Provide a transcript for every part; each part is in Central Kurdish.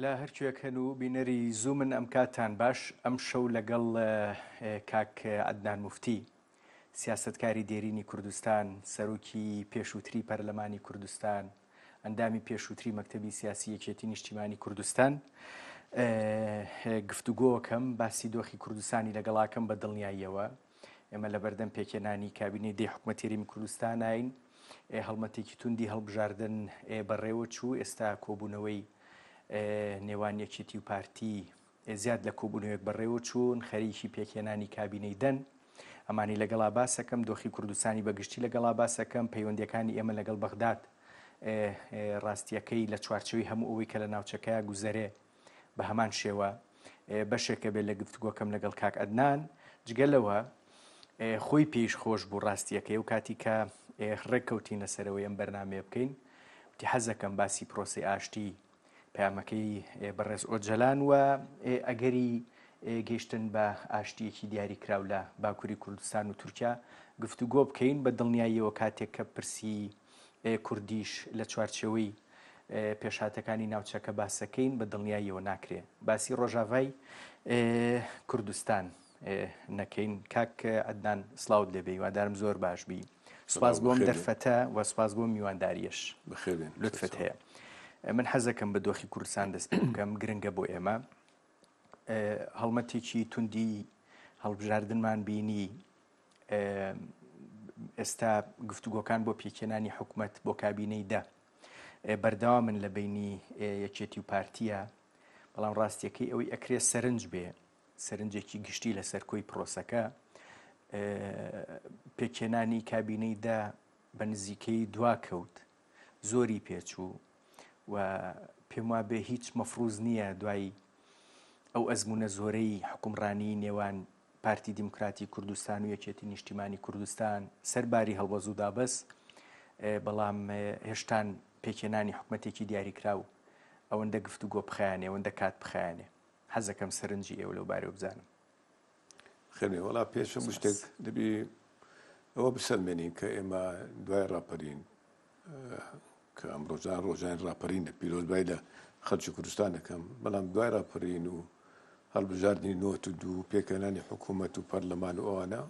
لا هەرکوێک هەن و بینەری زوومن ئەم کاتان باش ئەم شەو لەگەڵ کاک عەدنان موفتی سیاسەتکاری دێرینی کوردستان سەرۆکی پێشووتری پەرلەمانی کوردستان ئەندامی پێشووتری مەکتەبی سیاسی یەکێتی نیشتیمانی کوردستان گفتوگۆکەم باسی دۆخی کوردستانی لەگەڵاکەم بە دڵنیاییەوە ئێمە لە بەردەم پێکێنانی کابینەی دەی حکوومەتی هەرێمی کوردستان نین هەڵمەتێکی توندی هەڵبژاردن بەڕێوە چوو ئێستا کۆبوونەوەی نێوان یەکێتی و پارتی زیاد لە کۆبوونەوەیەک بەڕێوە چوون خەریکی پێکێنانی کابینەی دەن ئەمانی لەگەڵا باسەکەم دۆخی کوردستانی بەگشتی لەگەڵا باسەکەم پەیوەندیەکانی ئێمە لەگەڵ بەغداد ڕاستیەکەی لە چوارچەوەی هەموو ئەوەی کە لە ناوچەکەیە گوزەرێ بە هەمان شێوە بەشێکە بێت لە گفتوگۆکەم لەگەڵ کاک عەدنان جگەلەوە خۆی پێش خۆش بوو ڕاستیەکەی و کاتی کە ڕێککەوتینە سەرەوەی ئەم بەرنامەیە بکەین وتی حەزەکەم باسی پرۆسی ئاشتی پەیامەکەی بەڕێز ئۆجەلان وە ئەگەری گەیشتن بە ئاشتیەکی دیاری کراو لە باکووری کوردستان و تورکیا گفتوگۆ بکەین بە دڵنیاییەوە کاتێک کە پرسی کوردیش لە چوارچەوەی پێشهاتەکانی ناوچەکە باسەکەین بە دڵنیاییەوە ناکرێ باسی ڕۆژاوای کوردستان نەکەین کاک عەدنان سڵاوت لێبێ وادارم زۆر باش بی سوپاس بۆم دەرفەتە و سوپاس بۆ میوانداریەش لوتفت هەیە من حەزەکەم بە دۆخی کوردستان دەست پێ بکەم گرنگە بۆ ئێمە هەڵمەتێکی توندی هەڵبژاردنمان بینی ئێستا گفتوگۆکان بۆ پێکێنانی حکوومەت بۆ کابینەی دە بەردەوا من لە بینی یەکێتی و پارتیە بەڵام ڕاستیەکەی ئەوەی ئەکرێ سەرنج بێ سەرنجێکی گشتی لە سەرکۆی پرۆسەکە پێکێنانی کابینەی دە بە نزیکەی دوا کەوت زۆری پێچوو و پێم وابێ هیچ مەفروز نییە دوای ئەو ئەزمونە زۆرەی حکومڕانی نێوان پارتی دیموکراتی کوردستان و یەکێتی نیشتیمانی کوردستان سەرباری هەڵوەز و دابەس بەڵام هێشتان پێکێنانی حکوومەتێکی دیاریکراو ئەوەندە گفتوگۆ بخایانێ ئەوەندە کات بخایانێ حەزەکەم سەرنجی ئێوە لەو بارەوە بزانم خێنێ وەڵا پێشم شتێک دەبی ئەوە بسەلمێنین کە ئێمە دوای ڕاپەرین کە ئەم ڕۆژان ڕاپەرینە پیرۆزبای لە خەڵکی کوردستان دەکەم بەڵام دوای ڕاپەرین و هەڵبژاردننی نۆت و دوو پێکەنانی حکوومەت و پەرلەمان و ئەوانە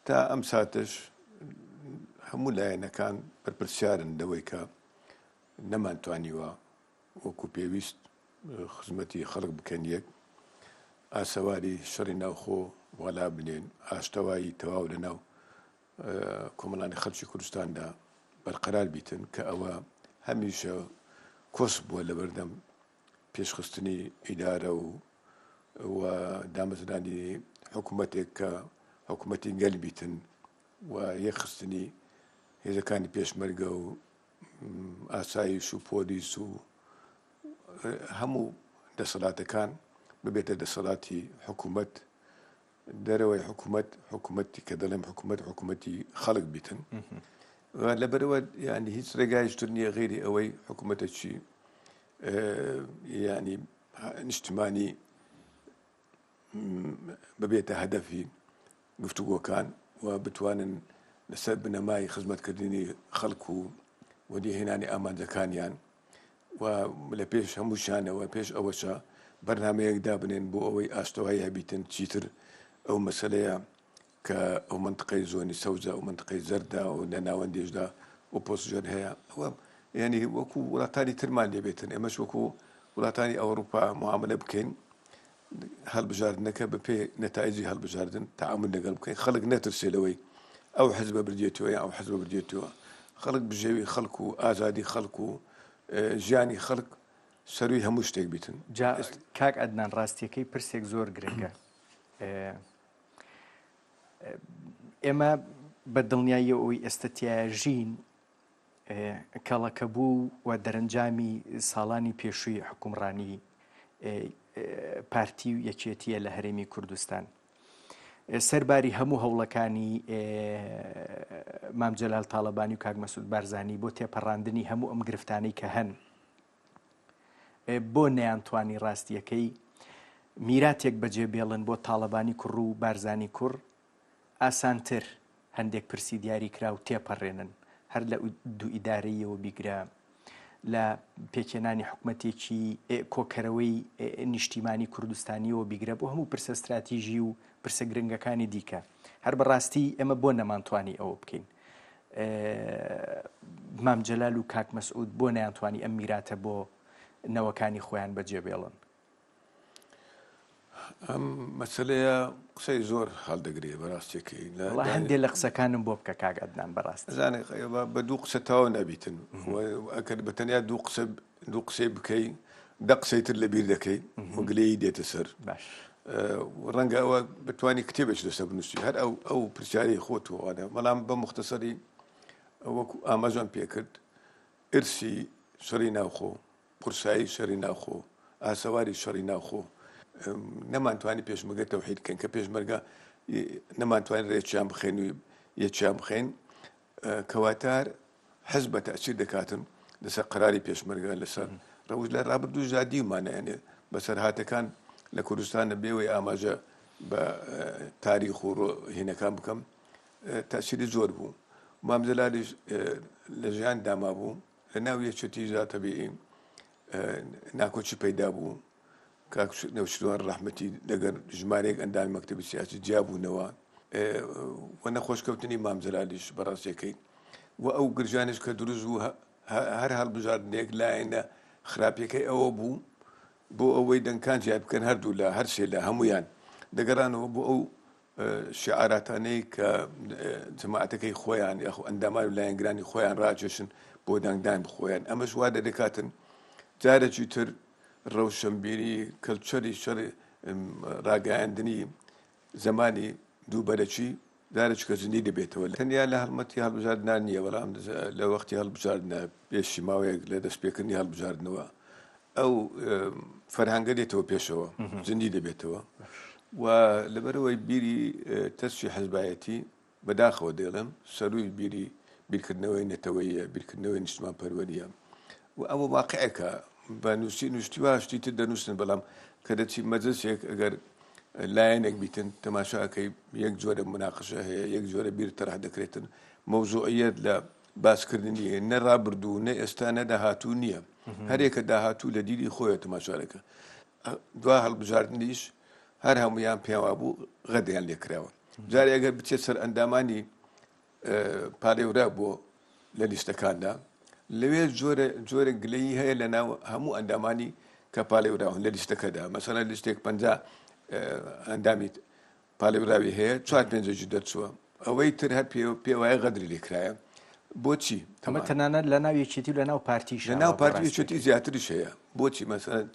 تا ئەم ساتش هەموو لایەنەکان بەرپرسیارن لەوەی کە نەمانتوانیوە وەکو پێویست خزمەتی خەڵک بکەن یەک ئاسەواری شەڕی ناوخۆ وەلا بنێن ئاشتەوایی تەواو لەناو کۆمەڵانی خەڵکی کوردستاندا بەرقەرار بیتن کە ئەوە هەمیشە کۆس بووە لە بەردەم پێشخستنی ئیدارە و دامەزرانی حکوومەتێک کە حکوومەتی گەل بیتن و یەکخستنی هێزەکانی پێشمەرگە و ئاسایش و پۆلیس و هەموو دەسەڵاتەکان ببێتە دەسەڵاتی حکوومەت دەرەوەی حکوومەتی کە دەڵێم حکوومەتی خەڵک بیتن لەبەرەوە ینی هیچ ڕێگایشتر نییە غێری ئەوەی حکوومەتێکی ینی نیشتیمانی ببێتە هەدەفی گفتوگۆکان و بتوانن لەسەر بنەمای خزمەتکردنی خەڵک و وەدیهێنانی ئامانجەکانیان و لە پێش هەمووشانەوە پێش ئەوەشە بەرنامەیەک دابنێن بۆ ئەوەی ئاشتەوایی هەبیتن چیتر ئەو مەسەلەیە کە ئەو منطقەی زۆنی سەوزە و منطقەی زەردا و لە ناوەندێشدا ئۆپۆزیژن هەیە ئەوە ینی وەکو وڵاتانی ترمان لێبێتن ئێمەش وەکو وڵاتانی ئەوروپا معاملە بکەین هەڵبژاردنەکە بە پێ نەتایجی هەڵبژاردن تەعامل لەگەڵ بکەین خەڵک نەترسێلەوەی ئەو حزبە بردێتەوە یا ئەو حزبە بردێتەوە خەڵک بژێوی خەڵک و ئازادی خەڵک و ژیانی خەڵک سەروی هەموو شتێک بیتن کاک عەدنان ڕاستیەکەی پرسێک زۆر گرنگە ئێمە بە دڵنیایی ئەوەی ئێستەتیایە ژین کەڵەکە بوو و دەرەنجامی ساڵانی پێشووی حکومڕانی پارتی و یەکێتیە لە هەرێمی کوردستان سەرباری هەموو هەوڵەکانی مام جەلال تاڵەبانی و کاک مەسعود بارزانی بۆ تێپەڕاندنی هەموو ئەم گرفتانەی کە هەن بۆ نەیانتوانی ڕاستیەکەی میراتێک بەجێ بێڵن بۆ تاڵەبانی کوڕ و بارزانی کوڕ ئاسانتر هەندێک پرسی دیاری کرا و تێپەڕێنن هەر لە دوو ئیدارەیەوە بیگرە لە پێکێنانی حکوومەتێکی کۆکەرەوەی نیشتیمانی کوردستانیەوە بیگرە بۆ هەموو پرسە استراتیژی و پرسە گرنگەکانی دیکە. هەر بەڕاستی ئێمە بۆ نەمانتوانی ئەوە بکەین. مام جەلال و کاک مەسعود بۆ نەیانتوانی ئەم میراتە بۆ نەوەکانی خۆیان بەجێبێڵن. ئەم مەسەلەیە قسەی زۆر هەڵدەگرێ بەڕاستیەکەی هەندێک لە قسەکانم بۆ بکە کاک عەدنان بەڕاست زانێ بە دوو قسە تاوا نەبیتن ئەکەر بەتەنیا دوو قسەی بکەی دە قسەی تر لەبیر دەکەی وگلەی دێتە سەر باش ڕەنگە ئەوە بتوانانی کتێبێک لەسەر بنووسی هەر ئەو پرسیاری خۆتەوەوانە بەڵام بە مختصری وەکو ئاماژان پێکرد ئرسی شەڕی ناوخۆ قورسایی شەڕی ناوخۆ ئاسەواری شەڕی ناوخۆ نەمانتوانی پێشمەرگە تەوحید بکەین کە پێشمەرگە نەمانتوانین ڕێکیان بخێن و یەکیان بخێن کەواتار حەزب بە تەئسیر دەکاتن لەسەر قەراری پێشمەرگە لەسەر ڕەوز لە ڕابردوو زادیمانەیانێ بەسەرهاتەکان لە کوردستانە بێوەی ئاماژە بە تاریخ و هێنەکان بکەم تەئسیری زۆر بوو. مام جەلالیش لە ژیان داما بوو لە ناو یەکێتی زاتەبیعی ناکۆچی پەیدا بوو کاک نەوشیروان ڕەحمەتی لەگەر ژمارەیەک ئەندامی مەکتەبی سیاسی جیابوونەوە و نەخۆشکەوتنی مام جەلالیش بەڕاستیەکەی و ئەو گرژانش کە دروست بوو هەر هەڵبژاردنێک لایەنە خراپیەکەی ئەوە بوو بۆ ئەوەی دەنگکان جیاب بکەن هەردوو لە هەر شێ لە هەمویان دەگەڕانەوە بۆ ئەو شعاراتانەی کە جەماعەتەکەی خۆیان یاخو ئەندامان و لایەنگرانی خۆیان ڕاکێشن بۆ دەنگدان بخۆیان ئەمەش وا دەکاتن جارێکی تر ڕەوشەمبیری کەلچەری شەڕی ڕاگەیاندنی زمانی دووبەرەچی دارێک کە زیندی دەبێتەوە تەنیا لە هەڵمەتی هەڵبژاردنان نییە بەڵام لە وەختی هەڵبژاردنە پێشی ماوەیەک لە دەستپێکردنی هەڵبژاردنەوە ئەو فەرهەنگە دێتەوە پێشەوە زیندی دەبێتەوە و لەبەرەوەی بیری تەسوی حەزبایەتی بەداخەوە دێڵم سەروی بیرکردنەوەی نەتەوەیە بیرکردنەوەی نیشتمان پەروەریە و ئەوە واقعەکە بە نووسی واشتی تر دەنووسن بەڵام کە دەچی مەجلسێک ئەگەر لایەنێک بیتن تەماشاکەی یەک جۆرە مناقشە هەیە یەک جۆرە بیر تەرح دەکرێتن مەوزوعیەت لە باسکردنی نە ڕابردوو نە ئێستا نە داهاتوو نییە هەرێکە داهاتوو لە دیری خۆیە تەماشارەکە دوا هەڵبژاردنیش هەر هەمویان پێوا بوو غەدەیان لێکراوە جارێ ئەگەر بچێت سەر ئەندامانی پارێورا بۆ لە لیستەکاندا لەوێ جۆرە گلەیی هەیە لە ناو هەموو ئەندامانی کە پالێوراون لە لیستەکەدا مەسەڵەن لیستێک 50 ئەندامی پالێوراوی هەیە 4-5 دەرچووە ئەوەی تر هەر پێوایە غەدری لێکرایە بۆچی ئەمە تەنانەت لە ناو یەکێتی و لە ناو پارتیش لە ناو پارتی یەکێتی زیاتریش هەیە بۆچی مەسەڵەن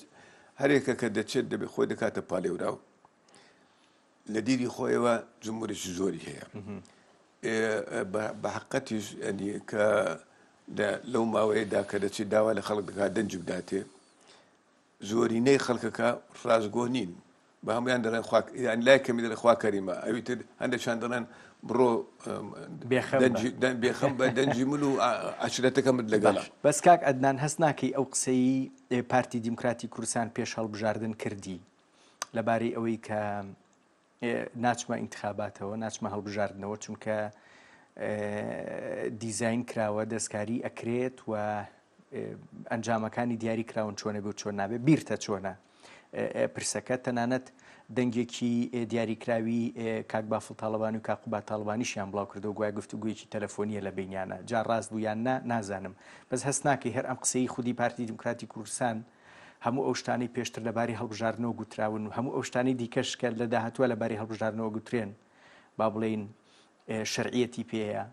هەرێکە کە دەچێت دەبێت خۆی دەکاتە پالێوراو لە دیری خۆیەوە جمهورێکی زۆری هەیە بە حقەتیش ئەنی کە لەو ماوەیەدا کە دەچێت داوا لە خەڵک دەکات دەنج بداتێ زۆرینەی خەڵکەکە ڕازگۆ نین بە هەمویان دەڵێن یان لای کەمی دەڵێ خوا کەریمە ئەوی تر هەندێکیان دەڵێن بڕۆ بێخەم بە دەنجی من و عەشرەتەکەمت لەگەڵە بەس کاک عەدنان هەست ناکەی ئەو قسەی پارتی دیموکراتی کوردستان پێش هەڵبژاردن کردی لەبارەی ئەوەی کە ناچمە ئینتخاباتەوە ناچمە هەڵبژاردنەوە چونکە دیزاین کراوە دەستکاری ئەکرێت و ئەنجامەکانی دیاری کراون چۆنە بێ و چۆن نابێت بیرتە چۆنە پرسەکە تەنانەت دەنگێکی دیاریکراوی کاک بافڵ تاڵەبانی و کاقوبا تاڵبانیشیان بڵاو کردەوە گویا گفتوگویەکی تەلەفۆنیە لە بینیانە جا ڕاست بوویان نازانم بەس هەست ناکەی هەر ئەم قسەی خودی پارتی دیموکراتی کوردستان هەموو ئەو شتانی پێشتر لەباری هەڵبژاردنەوە گوتراون و هەموو ئەو شتانی دیکەش کە لە داهاتووە لەباری هەڵبژاردنەوە گوترێن با بڵێین شەرعیەتی پێەیە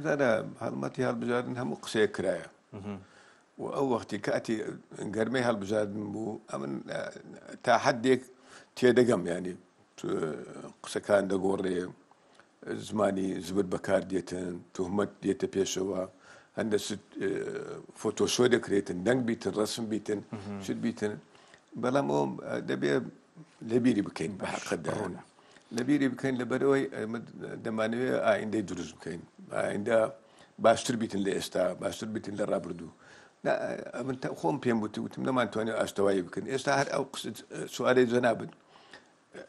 بزانە هەڵمەتی هەڵبژاردن هەموو قسەیە کرایە و ئەو وەختی کاتی گەرمەی هەڵبژاردن بوو ئەمن تا حەدێک تێدەگەم ینی قسەکان دەگۆڕێ زمانی زبر بەکار دێتن توهمەت دێتە پێشەوە هەندە فۆتۆشۆ دەکرێتن دەنگ بیتن ڕسم بیتن شت بیتن بەڵام ئەوم دەبێت لەبیری بکەین بە حەقەتدا لەبیری بکەین لەبەرەوەی دەمانوێت ئایندەی دروست بکەین ئایندە باشتر بیتن لە ئێستا باشتر بیتن لە ڕابردوو من خۆم پێم وتم نەمانتوانێت ئاشتەوایی بکەن ئێستا هەر ئەو سوارەی جەنابن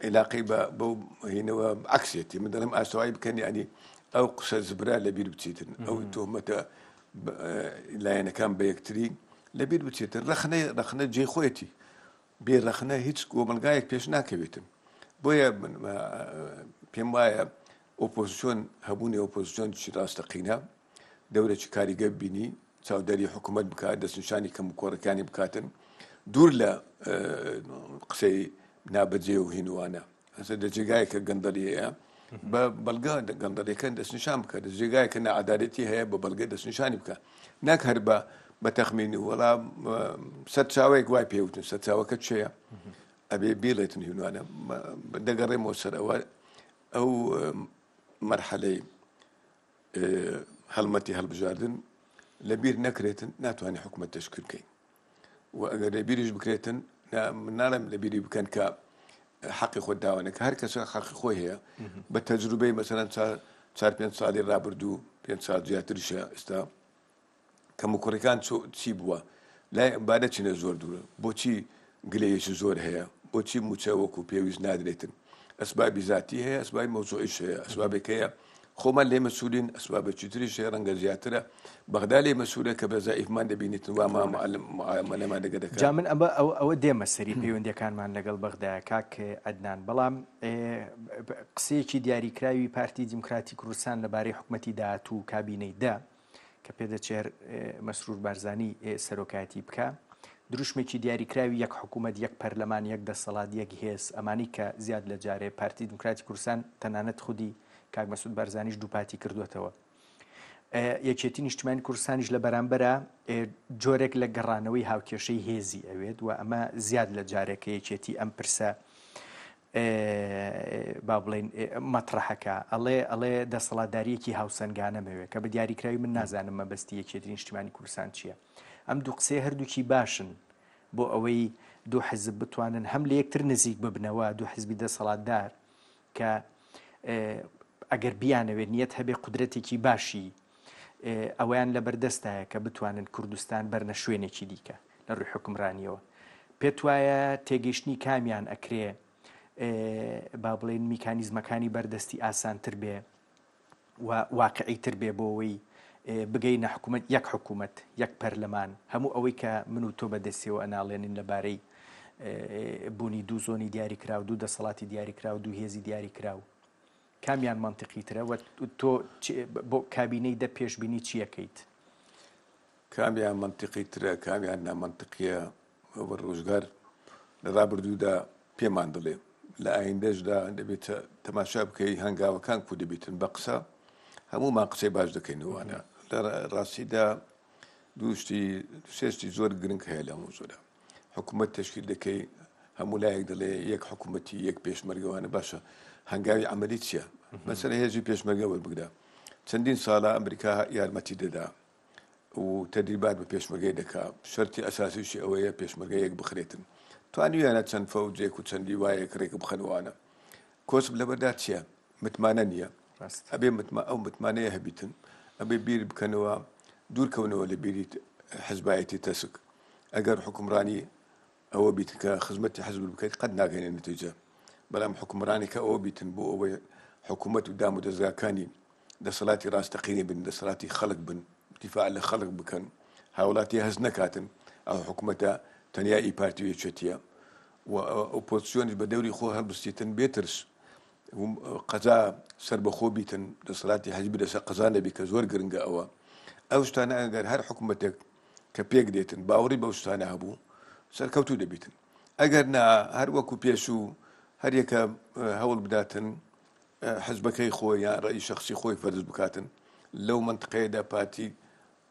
عێلاقەی بەو هینەوە عەکسێتی من دەڵێم ئاشتەوایی بکەن ینی ئەو قسە زبرا لەبیر بچیتن ئەو تۆمەتە لایەنەکان بە یەکتری لەبیر بچێتن رەخنە جێ خۆیەتی بێ رەخنە هیچ کۆمەلگایەک پێش ناکەوێتن بۆیە پێم وایە ئۆپۆزیسیۆن هەبوونی ئۆپۆزیسیۆنی ڕاستەقینە دەورێکی کاریگە بینی چاودەری حکوومەت بکات دەستنیشانی کەم و کۆڕەکانی بکاتن دوور لە قسەی نابەجێ و هینوانە لە جێگایەکە گەندەڵیەیە بە بەڵگە گەندەڵیەکە دەستنیشان بکات جێگایەکە نەعادالەتی هەیە بە بەڵگە دەستنیشانی بکات ناک هەر بە تەخمینی وەڵام سەد چاوەیەک وای پێوتن سەد چاوەکە چێە ئەبێ بێڵێتن هینوانە دەگەڕێمەوە سەر ئەو مەرحەلەی هەڵمەتی هەڵبژاردن لەبیر نەکرێتن ناتوانێت حکوومەت تەشکیل بکەین و ئەگەر لەبیریش بکرێتن ناڵێم لەبیری بکەن کە حەقی خۆ داوانێت هەر کەسە حەقی خۆی هەیە بە تەجروبەی مەسەرەن 4-5 ساڵی ڕابردوو 5 ساڵ زیاتریشە ئێستا کەم و کوڕەکان چی بووە لای بادە چینە زۆر دوورە بۆچی گلەیەکی زۆر هەیە بۆچی موچە وەکو پێویست نادرێتن ئەسبابی ذاتی هەیە ئەسبابی مەوزوعیش هەیە ئەسبابێک هەیە خۆمان لێ مەسوولین ئەسبابێکی تریش هەیە ڕەنگە زیاترە بەغدا لێ مەسوولە کە بە زائیفمان دەبینیتن وا معاملەمان لەگە دەکات جا من ئەوە دێمە سەری پەیوەندیەکانمان لەگەڵ بەغدایە کاک عەدنان بەڵام قسەیەکی دیاریکراوی پارتی دیموکراتی کوردستان لەبارەی حکوومەتی داهاتوو و کابینەی دا کە پێدەچێت مەسرور بارزانی سەرۆکایەتی بکە دروشمێکی دیاریکراوی یەک حکوومەت یەک پەرلەمان یەک دەسەڵات یەک هێز ئەمانی کە زیاد لە جارێ پارتی دیموکراتی کوردستان تەنانەت خودی کاک مەسعود بارزانیش دووپاتی کردوێتەوە یەکێتی نیشتیمانی کوردستانیش لە بەرامبەرە جۆرێک لە گەڕانەوەی هاوکێشەی هێزی ئەوێت و ئەمە زیاد لە جارێکە یەکێتی ئەم پرسە با بڵێن مەطرحەکە ئەڵێ دەسەڵاتداریەکی هاوسەنگانەمەوێت کە بە دیاریکراوی من نازانم مەبەستی یەکێتی نیشتیمانی کوردستان چییە ئەم دوو قسەی هەردووکی باشن بۆ ئەوەی دوو حزب بتوانن هەم لە یەکتر نزیک ببنەوە دوو حزبی دەسەڵاتدار کە ئەگەر بیانەوێت نیەت هەبێ قودرەتێکی باشی ئەویان لە بەردەستایە کە بتوانن کوردستان بەرنە شوێنێکی دیکە لە ڕووی حکمڕانیەوە پێت وایە تێگەیشتنی کامیان ئەکرێ با بڵێن میکانیزمەکانی بەردەستی ئاسانتر بێ و واقعیتر بێ بۆ ئەوەی بگەینە حکوومەت یەک حکوومەت یەک پەرلەمان هەموو ئەوەی کە من و تۆ بەدەستیەوە ئەناڵێنین لەبارەی بوونی دوو زۆنی دیاریکرا و دوو دەسەڵاتی دیاریکرا و دوو هێزی دیاریکرا و کامیان منطقیترە و تۆ بۆ کابینەی دە پێشبینی چیەکەیت کامیان منطقیترە کامیان نامەنطقیە بە ڕۆژگار لە ڕابردوودا پێمان دڵێ لە ئایندەشدا دەبێت تەماشا بکەی هەنگاوەکان کو دەبێتن بە قسە هەمومان قسەی باش دەکەینەوەوانە لە ڕاستیدا سێشتی زۆر گرنگ هەیە لە موزۆدا حکوومەت تشکیل دەکەی هەموو لایەک دەڵێ یەک حکوومەتی یەک پێشمەرگەوانە باشە هەنگاوی عملی چییە مەسەلە هێزی پێشمەرگە وەربگرە چەندین ساڵە ئەمریکا یارمەتی دەدا و تەدریبات بە پێشمەرگەی دەکا شەرتی ئەساسیشی ئەوەیە پێشمەرگە یەک بخرێتن توانیویانە چەند فەوجێک و چەندی وایە ڕێک بخەنوانە کۆسب لەبەردا چییە متمانە نییە ئەبێ ئەو متمانەیە هەبیتن ئەبێ بیر بکەنەوە دوورکەونەوە لە بیری حزبایەتی تەسک ئەگەر حکومڕانی ئەوە بیت کە خزمەتی حزب بکەیت قەت ناگەێنێ نتیجە بەڵام حکومڕانی کە ئەوە بیتن بۆ ئەوەی حکوومەت و دام و دەستگاکانی دەسەڵاتی ڕاستەقینی بن دەسەڵاتی خەڵک بن دیفاع لە خەڵک بکەن هاوڵاتی هەز نەکاتن ئەو حکوومەتە تەنیا ئیپارتی یەکێتیە و ئۆپۆزیسیۆنی بە دەوری خۆ هەڵبستیتن بێترس قەزا سەر بەخۆ بیتن دەسەڵاتی حەزبی لەسەر قەزا نەبی کە زۆر گرنگە ئەو شتانە ئەگەر هەر حکوومەتێک کە پێک دێتن باوەڕی بەو شتانە هەبوو سەرکەوتوو دەبیتن ئەگەر نا هەر وەکو پێش و هەر یەکە هەوڵ بداتن حزبەکەی خۆی یان ڕێی شەخسی خۆی فەرز بکاتن لەو منطقەیەدا پارتی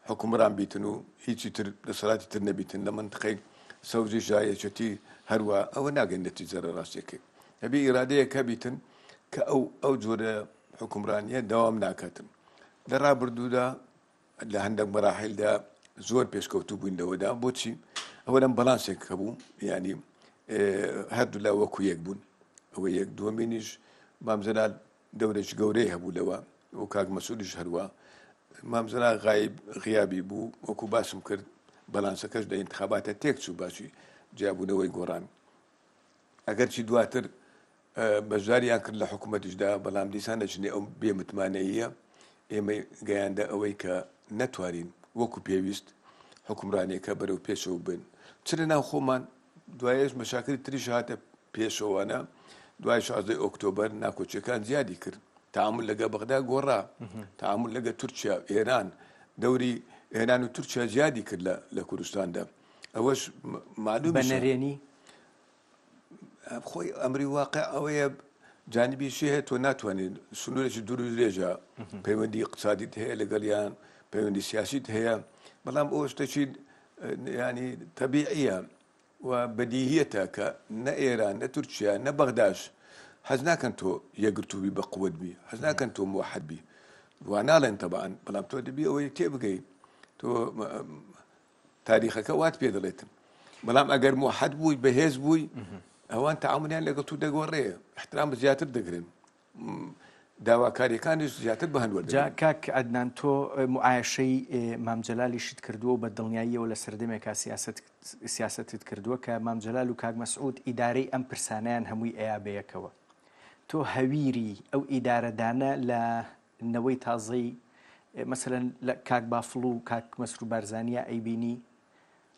حکومڕان بیتن و هیچی تر دەسەڵاتی تر نەبیتن لە منطقەی سەوزی ژایەتی هەروە ئەوە ناگەن نەتیجە ڕاستیەکەی هەبێ ئیرادەیەک هەبیتن کە ئەو جۆرە حکومڕانیە دەوام ناکاتن لە ڕابردوودا لە هەندێک مەراحیلدا زۆر پێشکەوتوو بووینەوەدا بۆچی ئەوە لەم بەڵانسێک هەبوو ینی هەردوو لا وەکو یەک بوون ئەوە یەک دووەمینیش مامزەلال دەورێکی گەورەی هەبوو لەوە و کاک مەسعودیش هەروە مامزەلال غیابی بوو وەکو باسم کرد بەڵانسەکەش لە ئینتخاباتە تێک چوو باشی جیابوونەوەی گۆڕان ئەگەر چی دواتر بەشداریان کرد لە حکوومەتیشدا بەڵام دیسان دەچنێ ئەو بێمتمانەیە ئێمە گەیاندە ئەوەی کە نەتوانین وەکو پێویست حکومرانێکە بەرەو پێشەوە بن چ لە ناو خۆمان دوایش مەشاکری تریش هاتە پێشەوانە دوای 16 ئۆکتۆبەر ناکۆچیەکان زیادی کرد تعامل لەگە بەغدا گۆڕا تعامل لەگە تورکیا ئێران دەوری ئێران و تورکیا زیادی کرد لە کوردستاندا ئەوەش معلوم بەنەرێنی خۆی ئەمری واقع ئەوەیە جانبیشی هەیە تۆ ناتوانێت سنوورێکی دوور و درێژە پەیوەندی اقتصادیت هەیە لەگەڵیان پەیوەندی سیاسیت هەیە بەڵام ئەوە شتێکی ینی تەبیعیە و بەدیهیەتە کە نە ئێران نە تورکیا نە بەغداش حەز ناکەن تۆ یەکگرتووبی بە قووەت بی حەز ناکەن تۆ موحەد بی وا ناڵێن تەبعاً بەڵام تۆ دەبی ئەوەی تێبگەی تۆ تاریخەکە وات پێ دەڵێتن بەڵام ئەگەر موحەد بووی بەهێز بووی ئەوان تعاملیان لەگەڵ تو دەگۆڕێ احترام زیاتر دەگرن داواکاریەکانیش زیاتر بە هەندوەردە جا کاک عەدنان تۆ معایشەی مام جەلالیشت کردووە بە دڵنیاییەوە لە سەردەمێکا سیاستت کردووە کە مام جەلال و کاک مەسعود ئیدارەی ئەم پرسانیان هەمووی ئەیا بەیەکەوە تۆ هەویری ئەو ئیدارەدانە لە نەوەی تازەی مەسەلەن لە کاک بافڵ و کاک مەسرور بارزانیە ئەیبینی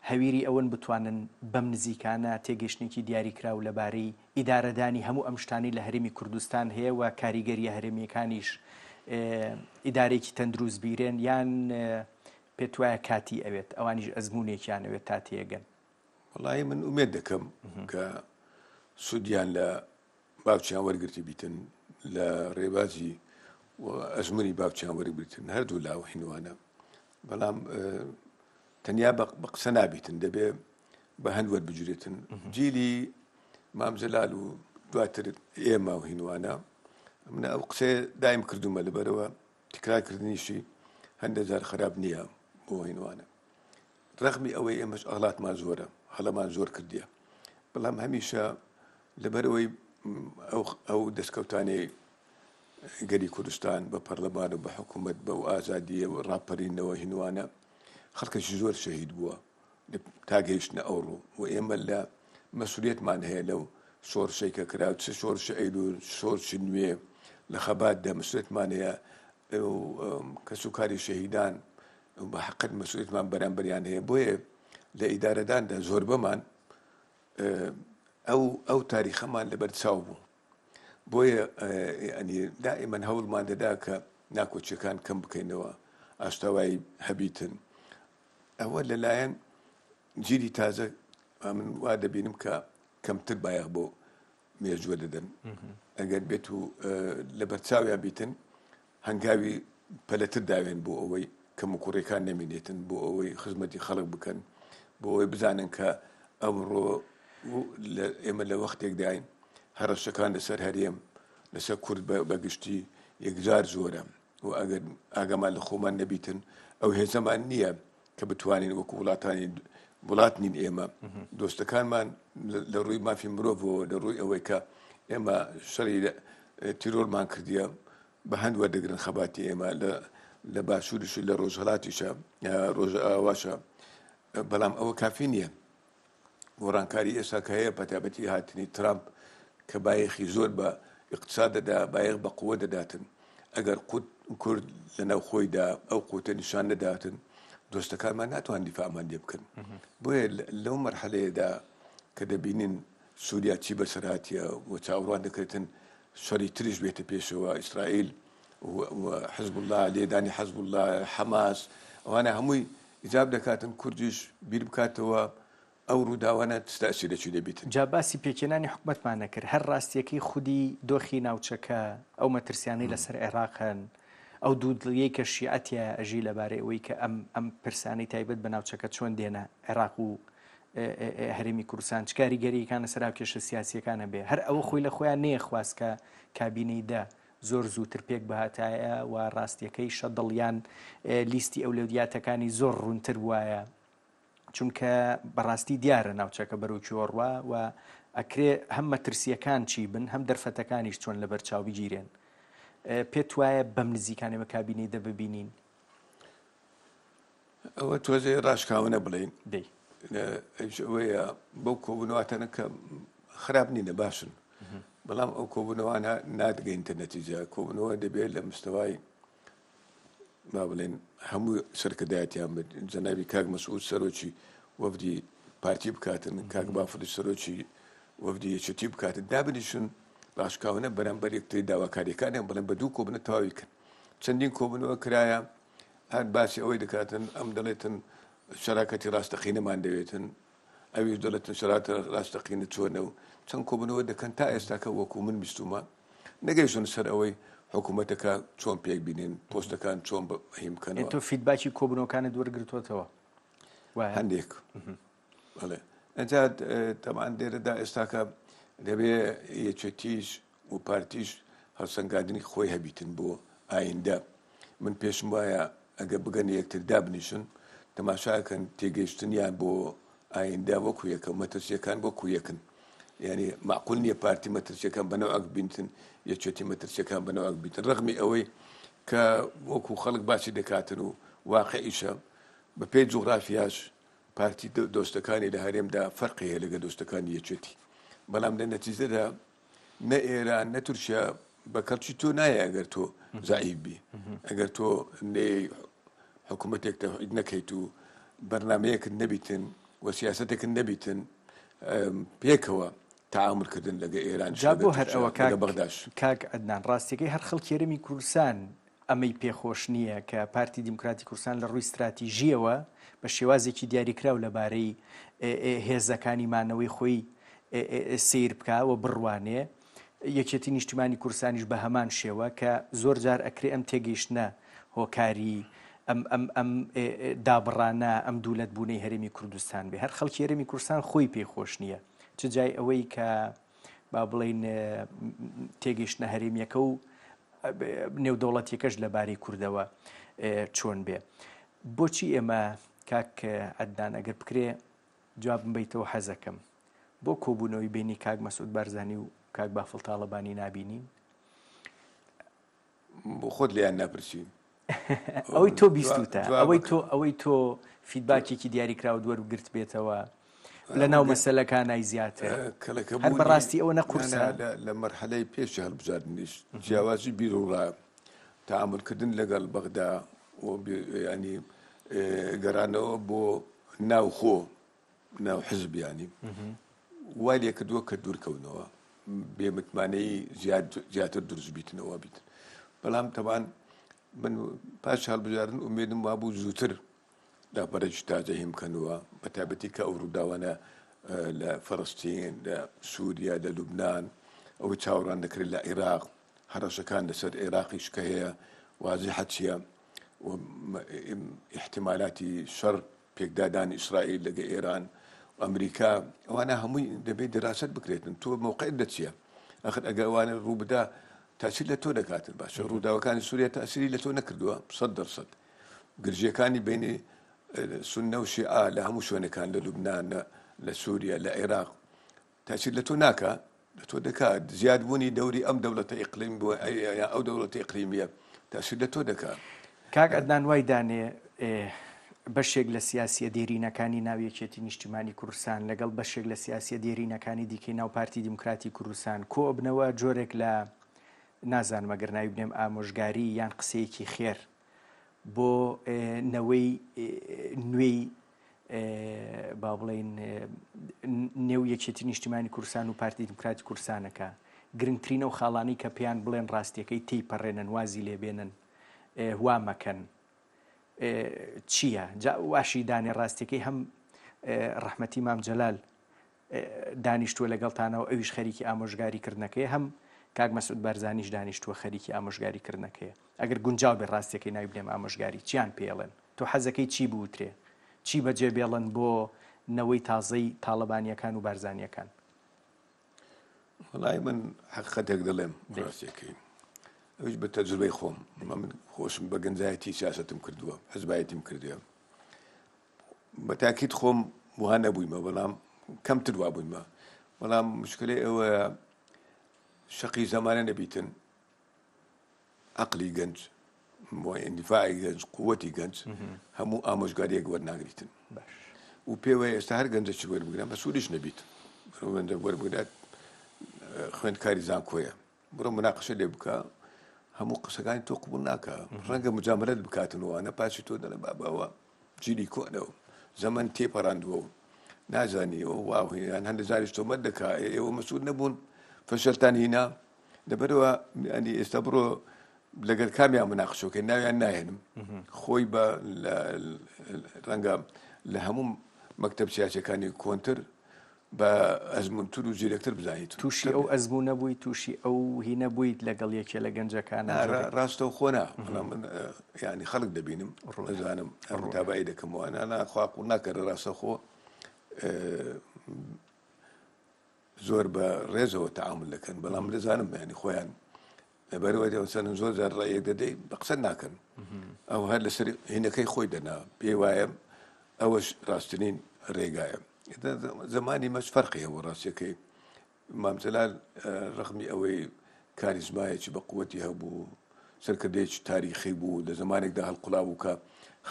هەویری ئەوەن بتوانن بەم نزیکانە تێگەشتێکی دیاریکراو لەبارەی ئیدارەدانی هەموو ئەم شتانی لە هەرێمی کوردستان هەیە و کاریگەریە هەرێمیەکانیش ئیدارێکی تەندروست بیرێن یان پێت وایە کاتی ئەوێت ئەوانیش ئەزمونێکیان ئەوێت تا تێگەن وەڵای من ئومێد دەکەم کە سوودیان لە باوچیان وەرگرتی بیتن لە ڕێبازی ئەزمموی باوچیان وەرگرتن هەردوو لاوە هینوانە بەڵام تەنیا بە قسە نابیتن دەبێ بە هەند وەربگرێتن جیلی مام جەلال و دواتر ئێمە و هینوانە منە ئەو قسێ دایم کردومە لەبەرەوە تکرارکردنیشی هەندە جار خراپ نییە بۆ هینوانە ڕەغمی ئەوەی ئێمەش ئاڵاتمان زۆرە هەڵەمان زۆر کردیە بەڵام هەمیشە لەبەرەوەی ئەو دەستکەوتانەی گەری کوردستان بە پەرلەمان و بە حکوومەت بە و ئازادیە و ڕاپەڕینەوە هینوانە خەڵکەشی زۆر شەهید بووە تاگەیشتنە ئەوڕوو و ئێمە لە مەسئولیەتمان هەیە لەو شۆڕشەی کە کرا چ شۆڕشە ئەیلول شۆڕشی نوێ لە خەباتدا مەسئولیەتمان هەیە کەسوکاری شەهیدان بە حەقت مەسئولیەتمان بەرامبەریان هەیە بۆیە لە ئیدارەداندا زۆر بەمان ئەو تاریخەمان لەبەر چاو بوو بۆیە ئەنی دائیمەن هەوڵمان دەدا کە ناکۆچیەکان کەم بکەینەوە ئاشتاوایی هەبیتن ئەوە لەلایەن جیلی تازە من وا دەبینم کە کەمتر بایەخ بۆ مێژوە دەدەن ئەگەر بێت و لە بەرچاویان بیتن هەنگاوی پەلەتر داوێن بۆ ئەوەی کەم و کوڕێکان نەمێنێتن بۆ ئەوەی خزمەتی خەڵک بکەن بۆ ئەوەی بزانن کە ئەمڕۆ ئێمە لە وەختێک داین هەڕەشەکان لەسەر هەرێم لەسەر کورد بەگشتی یەکجار زۆرە و ئەگەر ئاگەمان لە خۆمان نەبیتن ئەو هێزەمان نییە کە بتوانین وەکو وڵاتانی وڵات نین ئێمە دۆستەکانمان لە ڕووی مافی مرۆڤەوە لە ڕووی ئەوەی کە ئێمە شەڕی تیرۆرمان کردیە بە هەند وەردەگرن خەباتی ئێمە لە باشووریش لە ڕۆژهەڵاتیشە ڕۆژە ئاواشە بەڵام ئەوە کافی نییە گۆڕانکاری ئێستا کە هەیە پەتابەتی هاتنی ترامپ کە بایەخی زۆر بە اقتصاد دەدا بایەخ بە قووە دەداتن ئەگەر کورد لە ناو خۆیدا ئەو قوتە نیشان نەداتن دۆستەکانمان ناتوان دیفاعمان لێ بکەن بۆیە لەو مەرحەلەیەدا کە دەبینین سووریا چی بەسەرهاتیە و چاوەڕوان دەکرێتن شەڕی تریش بێتە پێشەوە ئیسرائیل و حزب الله لێدانی حزب الله حەماس ئەوانە هەمووی ئیجاب دەکاتن کوردیش بیر بکاتەوە ئەو ڕووداوانە تەسیرێکی دەبێتن جا باسی پێکێنانی حکومەتمان نەکرد هەر ڕاستیەکەی خودی دۆخی ناوچەکە ئەو مەترسیانەی لەسەر عێراقن ئەو دوودڵیەی کە شیعەتە ئەژی لەبارەی ئەوەی کە ئەم پرسانەی تایبەت بە ناوچەکە چۆن دێنە عێراق و هەرێمی کوردستان چ کاریگەریەکانە سەراو کێشە سیاسیەکانە بێ هەر ئەوە خۆی لە خۆیان نەیە خواست کە کابینەیدا زۆر زووتر پێک بەهاتایە و ڕاستیەکەی شەدڵیان لیستی ئەولەویاتەکانی زۆر ڕوونتر وایە چونکە بەڕاستی دیارە ناوچەکە بەرەو چۆڕوە و ئەکرێ هەم مەترسیەکان چی بن هەم دەرفەتەکانیش چۆن لەبەر چاو بگیرێن پێت وایە بەم نزیکانێ بە کابینەی دەببینین ئەوە تۆزێ ڕاشکاونە بڵین دەی ئەوەیە بەو کۆبوونەواتەنە کە خراپ نینە باشن بەڵام ئەو کۆبوونەوانە نادگەینتە نەتیجە کۆبوونەوە دەبێت لە مستەوای ما بڵێن هەموو سەرکردایەتیان جەنابی کاک مەسعود سەرۆکی وەفدی پارتی بکاتن، کاک بافڕی سەرۆکی وەفدی یەکێتی بکاتن، دابنیشن ڕاشکاونە بەرامبەر یەکتری داواکاریەکانیان بڵێن بە دوو کۆبنە تەواوی کرد. چەندین کۆبنەوە کرایە هەر باسی ئەوەی دەکاتن، ئەم دەڵێتن شەراکەتی ڕاستەقینەمان دەوێتن، ئەویش دەڵێتن شەراتە ڕاستەقینە چۆنە و چەند کۆبنەوە دەکەن تا ئێستاکە وەکو من بیستومە نەگەیشتن سەر ئەوەی حکوومەتەکە چۆن پێک بینین، پۆستەکان چۆن هیم بکەنەوە. تۆ فیدباکی کۆبنەوەکانت وەرگرتووەتەوە هەندێک بەڵێ ئەجا تەمان لێرەدا ئێستاکە دەبێ یەکێتیش و پارتیش هەڵسەنگاندنی خۆی هەبیتن بۆ ئایندە. من پێشم وایە ئەگە بگەن یەکتر دابنیشن تەماشاکەن تێگەیشتنیان بۆ ئایندە وەکو یەکە مەترسیەکان وەکو یەکن، یعنی معقول نییە پارتی مەترسیەکان بەنەوەک بینتن یەکێتی مەترسیەکان بەنەوەک بیتن، ڕەغمی ئەوەی کە وەکو خەڵک باسی دەکاتن و واقعیشە بە پێی جوغرافیاش پارتی دۆستەکانی لە هەرێمدا فەرقی هەیە لەگە دۆستەکانی یەکێتی، بەڵام لە نەتیجەدا نە ئێران نە تورکیا بە کەڵکی تۆ نایە ئەگەر تۆ زعیف بی، ئەگەر تۆ نێ حکوومەتێک تەوحید نەکەیت و بەرنامەیەکت نەبیتن و سیاسەتێکت نەبیتن پێکەوە تعاملکردن لەگە ئێران بۆ هەر ئەوە کاک عەدنان ڕاستیەکەی هەر خەڵکی هەرێمی کوردستان ئەمەی پێخۆش نییە کە پارتی دیموکراتی کوردستان لە ڕووی استراتیژیەوە بە شێوازێکی دیاریکراو لەبارەی هێزەکانی مانەوەی خۆی سیر بکەوە بڕوانێ یەکێتی نیشتیمانی کوردستانیش بە هەمان شێوە کە زۆر جار ئەکرێ ئەم تێگەیشتنە هۆکاری ئەم دابڕانە ئەم دوولەت بوونەی هەرێمی کوردستان بێ هەر خەڵکی هەرێمی کوردستان خۆی پێخۆش نییە چ جای ئەوەی کە با بڵێن تێگەیشتنە هەرێمیەکە و نێودەوڵەتیەکەش لەبارەی کوردەوە چۆن بێ. بۆچی ئێمە کاک عەدنان ئەگەر بکرێ جوابم بیتەوە حەزەکەم بۆ کۆبوونەوەی بینی کاک مەسعود بارزانی و کاک بافڵ تاڵەبانی نابینین؟ بۆ خۆت لیان ناپرسین ئەوەی تۆ بیستوتە ئەوەی تۆ فیدباکێکی دیاریکراوە دووەرگرت بێتەوە لە ناو مەسەلەکانای زیاتر هەر بەڕاستی ئەوە نەقورسە لە مەرحەلەی پێشی هەڵبژاردنیش جیاوازی بیرۆڕا تەعاملکردن لەگەڵ بەغدا ینی گەڕانەوە بۆ ناوخۆ ناو حزبیانی وای لێ کردووە کە دوورکەونەوە بێمتمانەی زیاتر دروست بیتنەوە بیت، بەڵام تەبان من پاش هەڵبژاردن ئومێدم وابوو زووتر داپەرەی تازە هیم بکەنەوە بە تایبەتی کە ئەو ڕووداوانە لە فەڵەستین لە سووریا لە لوبنان ئەوەی چاوەڕوان دەکرێت لە عێراق هەڕەشەکان لەسەر عێراقیش کە هەیە وازیحەت چییە و احتیمالاتی شەڕ پێکدادانی ئیسرائیل لەگە ئێران و ئەمریکا ئەوانە هەمووی دەبێت دراست بکرێتن تۆ موقعیت دە چییە ئەخر ئەگە ئەوانە ڕوو بدا تاثیر لە تۆ دەکاتن باشە ڕووداوەکانی سووریا تاثیری لە تۆ نەکردووە 100% گرژیەکانی بینی سنە و شیعە لە هەموو شوێنەکان لە لوبنان لە سووریا لە عێراق تاثیر لە تۆ ناکە لە تۆ دەکات زیادبوونی دەوری ئەم دەوڵەتە ئیقلیم بووە ئەو دەوڵەتی ئیقلیمیە تاثیر لە تۆ دەکات. کاک عەدنان وای دانێ بەشێک لە سیاسیە دێرینەکانی ناویەکێتی نیشتیمانی کوردستان لەگەڵ بەشێک لە سیاسیە دێرینەکانی دیکەی ناو پارتی دیموکراتی کوردستان کۆبنەوە جۆرێک لە نازانم ئەگەر ناوی بنێم ئامۆژگاری یان قسەیەکی خێر بۆ نەوەی نوێی با بڵێن نێو یەکێتی نیشتیمانی کوردستان و پارتی دیموکراتی کوردستانەکە گرنگترینە و خاڵانی کە پێیان بڵێن ڕاستیەکەی تێیپەڕێنن وازی لێبێنن وا مەکەن چییە؟ واشی دانێ ڕاستیەکەی هەم ڕەحمەتی مام جەلال دانیشتووە لەگەڵتانەوە ئەویش خەریکی ئامۆژگاریکردنەکەی هەم کاک مەسعود بارزانیش دانیشتووە خەریکی ئامۆژگاریکردنەکەیە ئەگەر گونجاو بێ ڕاستیەکەی ناوی بنێم ئامۆژگاری چیان پێڵێن تۆ حەزەکەی چی بوترێ چی بەجێ بێڵن بۆ نەوەی تازەی تاڵەبانیەکان و بارزانیەکان؟ وەڵای من حەقیقەتێک دەڵێم ڕاستیەکەی ئەوش بە تەجربەی خۆم من خۆشم بە گەنجایەتی سیاسەتم کردووە حەزبایەتیم کردووە بە تاکید خۆم وها نەبوویمە بەڵام کەمتر وا بوویمە بەڵام مشکلەی ئەوە شەقی زەمانە نەبیتن عەقلی گەنج اندفاعی گەنج قووەتی گەنج هەموو ئامۆژگاریەک وەرناگریتن و پێوەیە ئێستا هەر گەنجێکی وەربگرن بە سوودیش نەبیت وەربگرات خوێندکاری زانکۆیە بڕۆ مناقەشە لێ بکە هەموو قسەکانی تۆ قبول ناکە ڕەنگە مجاملەت بکاتنەوە ئەنە پاشی تۆ دەڵێ بابەوە جیلی کۆنەوە زەمن تێپەڕاندووە و نازانیەوە واهیان هەندە زاریش تۆمەت دەکا ئێوە مەسوود نەبوون فەشەلتان هینا دەبەرەوە ئەنی ئێستا بڕۆ لەگەر کامیان مناقشەکەی ناویان ناهێنم خۆی بە ڕەنگە لە هەموو مەکتەب سیاسەکانی کۆنتر بە ئەزمونتر و زیرەکتر بزانیت تووشی ئەو ئەزموو نەبووی تووشی ئەو هی نەبوویت لەگەڵ یەکێ لە گەنجەکان ڕاستە و خۆنا من ینی خەڵک دەبینم ڕزانم تابایی دەکەمەوە ناخوا قوڵ ناکەرە ڕاستە خۆ زۆر بە ڕێزەوە تەعامل دەکەن بەڵام دەزانم ینی خۆیان بەرەوە دەوەسەن زۆر جار ڕێیەک دەدەی بە قسە ناکەن ئەو هەر لەسەر هینەکەی خۆی دەنا پێی وایە ئەوەش ڕاستترین ڕێگایە زمانی مەش فەرقی هەبوو ڕاستیەکەی مامزەلال ڕقمی ئەوەی کاریزمایەکی بە قووەتی هەبوو سەرکردەیەکی تاریخی بوو لە زمانێکدا هەڵقوڵا بوو کە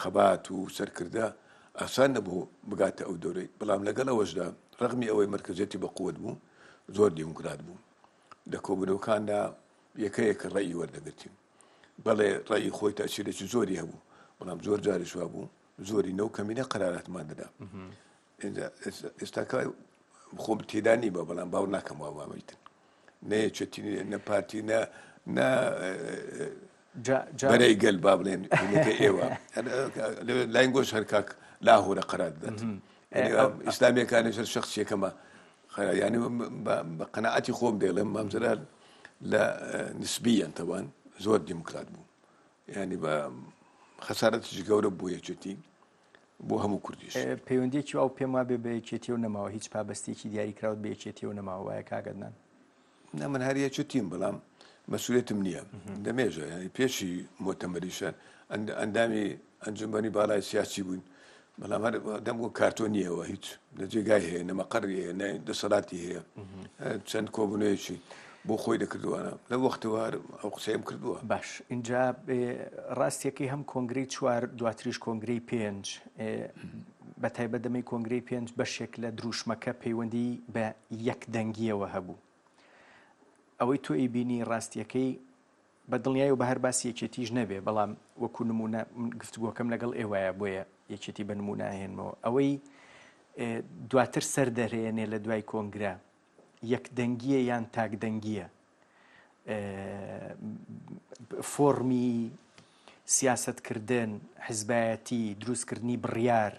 خەبات و سەرکردە ئاسان نەبوو بگاتە ئەو دەورەی بەڵام لەگەڵ ئەوەشدا ڕقمی ئەوەی مرکزێتی بە قووەت بوو زۆر دیموکرات بوو لە کۆبنەوەکاندا یەکەیەکە ڕێی وەردەگرتیم بەڵێ ڕێی خۆی تاچیرێکی زۆری هەبوو بەڵام زۆر جاریش وا بوو زۆری نەو کەمینە قەراراتمان دەدا ئێستاکە خۆم تێدانی بە بەڵام باو ناکەم وامەیتن نەیەچێتی نە پارتی بەرەی گەل با بڵێن ئێوە لاین گۆش هەر کاک لاهۆرە قەرار دەدات ئیسلامیەکانیش هەر شەخصیەکەمە ینی بە قەناعەتی خۆم دێڵێم مامزەلال لە نسبیەن تەوان زۆر دیموکرات بوو ینی بە خەسارەتیش گەورە بوو یەکێتی بۆ هەموو کوردیش پەیوەندیێکی ئەو پێم وابێ بە یەکێتیەوە نەماوە هیچ پابەستێکی دیاری کراوت بە یەکێتیەوە نەماوە وایە کاگەدنان نە من هەر یەکێتیم بەڵام مەسوولێتم نییە دەمێژە ینی پێشی مۆتەمەریشان ئەندامی ئەنجومەنی باڵای سیاسی بوون بەڵام هەر دەم بۆ کارتۆ نییەوە هیچ لە جێگای هەیە نەمەقەڕی هەیە دەسەڵاتی هەیە چەند کۆبوونەیەکی بۆ خۆی دەکردووانە لە وەختەوە ئەو قسەیم کردووە باش اینجا ڕاستیەکەی هەم کۆنگرەی 4 دواتریش کۆنگرەی 5 بە تایبەتەمەی کۆنگرەی 5 بەشێک لە دروشمەکە پەیوەندی بە یەک دەنگیەوە هەبوو ئەوەی تۆ ئەیبینی ڕاستیەکەی بە دڵنیایی و بە هەر باسی یەکێتیش نەبێ بەڵام وەکو نمونە گفتوگۆکەم لەگەڵ ئێوایە بۆیە یەکێتی بە نمونە هێنمەوە ئەوەی دواتر سەر دەرهێنێ لە دوای کۆنگرە یەک دەنگیە یان تاک دەنگیە فۆرمی سیاسەتکردن حیزبایەتی دروستکردنی بڕیار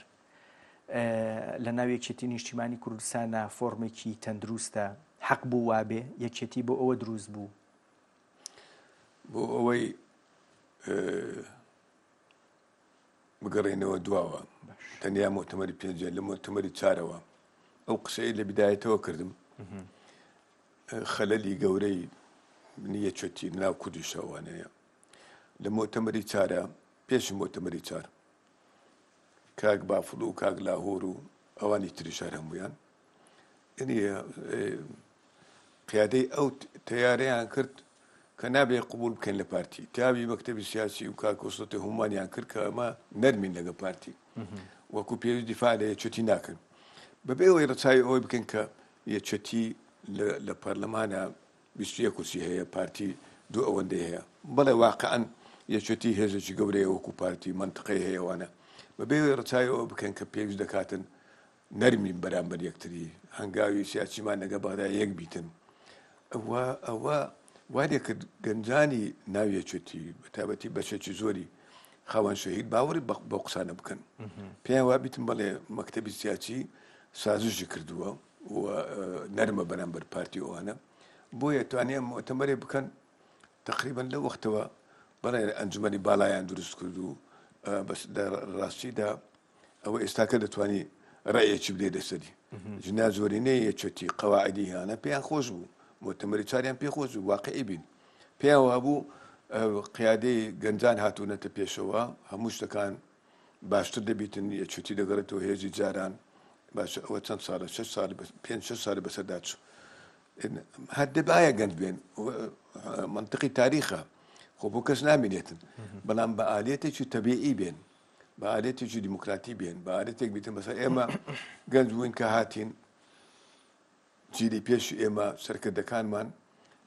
لە ناو یەکێتی نیشتیمانی کوردستانە فۆرمێکی تەندروستە حەق بوو وابێ یەکێتی بۆ ئەوە دروست بوو بۆ ئەوەی بگەڕێنەوە دواوە تەنیا مۆتەمەری پێنجە لە مۆتەمەری 4ەوە ئەو قسەی لە بیدایەتەوە کردم خەلەلی گەورەی یەکێتی ناو کوردیشەوانەیە لە مۆتەمەری 4 پێش مۆتەمەری 4 کاک بافڵ و کاک لاهۆر و ئەوانی تریشار هەمویان یعنی قیادەی ئەو تەیارەیان کرد کە نابێ قبول بکەین لە پارتی تاوی مەکتەبی سیاسی و کاکۆسڵەتی هەمومانیان کرد کە ئەمە نەرمین لەگە پارتی وەکو پێویستی دیفاع لە یەکێتی ناکرد بەبێ ئەوەی ڕچاوی ئەوەی بکەن کە یەکێتی لە پەرلەمانە 21 کورسی هەیە پارتی دوو ئەوەندەی هەیە بەڵێ واقعەن یەکێتی هێزێکی گەورەیە وەکو پارتی منطقەی هەیەوانە بەبێ ئەوەی ڕچاوی ئەوە بکەن کە پێویست دەکاتن نەرمین بەرامبەر یەکتری هەنگاوی سیاسیمان لەگە بادا یەک بیتن ئەوە وادێ کرد گەنجانی ناو یەکێتی بەتابەتی بەشێکی زۆری خاوەن شەهید باوەڕی بە قسانە بکەن پێیان وابیتم بەڵێ مەکتەبی سیاسی سازشی کردووە و نەرمە بەرامبەر پارتی ئەوانە بۆیە توانێ مۆتەمەرێ بکەن تقریبەن لە وەختەوە بەڵێ ئەنجومەنی باڵایان دروست کرد و ڕاستیدا ئەوە ئێستاکە دەتوانی ڕێیەکی بدێ دەسەری ژنا زۆرینەی یەکێتی قەواعدی هیانە پێیان خۆش بوو مۆتەمەری 4یان پێ خۆش بوو واقعی بین پێیان وابوو قیادەی گەنجان هاتوونەتە پێشەوە هەموو شتەکان باشتر دەبیتن یەکێتی دەگەڕێتەوە هێزی جاران باشە ئەوە چەند ساڵە 5-6 ساڵی بەسەردا چوو هەر دەبایە گەنج بێن منطقی تاریخە خۆ بۆ کەس نامێنێتن بەڵام بە ئالێتێکی تەبیعی بێن بە ئالێتێکی دیموکراتی بێن بە ئالێتێک بیتن بەسەر ئێمە گەنج بووین کە هاتین جیلی پێش ئێمە سەرکردەکانمان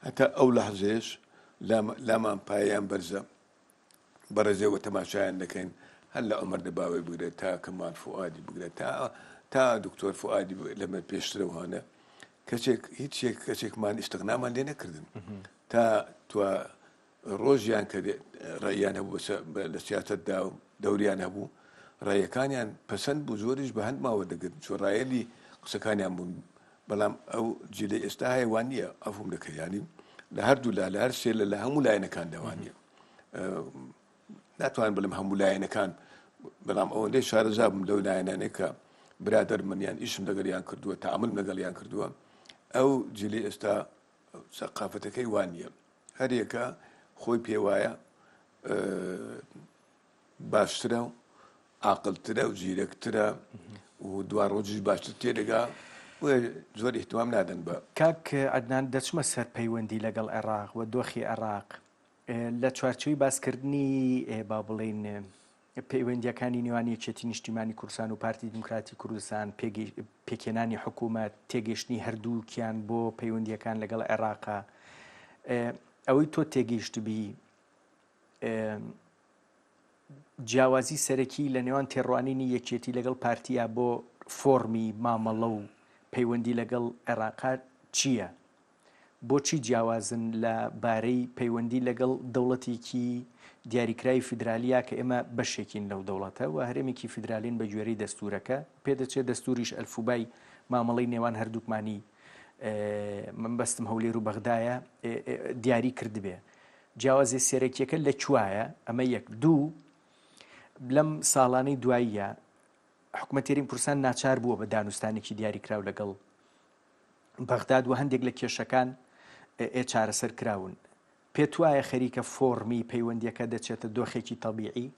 هەتا ئەو لەحزەیەش لامان پایان بەرزێەوە تەماشایان دەکەین هەر لە عومەر دەباوی بگرێت تا کەمال فوادی بگرێت تا دکتۆر فوادی لەمە پێشترەوەهانە هیچ کەسێکمان ئیستغنامان لێ نەکردن تا توە ڕۆژیان کە ڕێیان هەبوو لە سیاسەتدا و دەوریان هەبوو ڕێیەکانیان پەسەند بوو زۆریش بە هەند ماوە دەگرن چۆ ڕایەلی قسەکانیان بوون بەڵام ئەو جیلەی ئێستا هەیەوان نییە ئەفم دەکەیانی لە هەردوو لە هەر سێ لە هەموو لایەنەکان دەوانە ناتوان بڵم هەموو لایەنەکان بەڵام ئەوەندەی شارەزا بووم لەو لایەنانەیە کە برادر منیان ئیشم لەگەڵیان کردووە تەعامل لەگەڵیان کردووە ئەو جیلی ئێستا سەقافەتەکەی وانە هەرێکە خۆی پێ وایە باشترە و عاقلترە و زیرەکترە و دوا ڕۆژیش باشتر تێدەگا زۆر احتیمام نادەن بە کاک عەدنان دەچمە سەر پەیوەندی لەگەڵ عێراق و دۆخی عێراق لە چوارچەوەی باسکردنی با بڵێن پەیوەندیەکانی نێوان یەکێتی نیشتیمانی کوردستان و پارتی دیموکراتی کوردستان پێکێنانی حکوومەت تێگەیشتنی هەردووکیان بۆ پەیوەندیەکان لەگەڵ عێراقا ئەوەی تۆ تێگەیشتبی جیاوازی سەرەکی لە نێوان تێڕوانینی یەکێتی لەگەڵ پارتیە بۆ فۆرمی مامەڵە و پەیوەندی لەگەڵ عێراقا چییە؟ بۆچی جیاوازن لە بارەی پەیوەندی لەگەڵ دەوڵەتێکی دیاریکراوی فیدرالیە کە ئێمە بەشێکین لەو دەوڵەتە و هەرێمێکی فیدرالین بە گوێرەی دەستورەکە پێدەچێت دەستوریش ئەلفوبای مامەڵەی نێوان هەردووکمانی من بەستم هەولێر و بەغدایە دیاری کردبێ جیاوازی سێرەکیەکە لەکوایە ئەمە یەک دوو لەم ساڵانەی دواییە حکوومەتێرین کوردستان ناچار بووە بە دانوستانێکی دیاریکراو لەگەڵ بەغداد و هەندێک لە کێشەکان چارەسەر کراون پێت وایە خەریکە فۆرمی پەیوەندیەکە دەچێتە دۆخێکی تەبیعی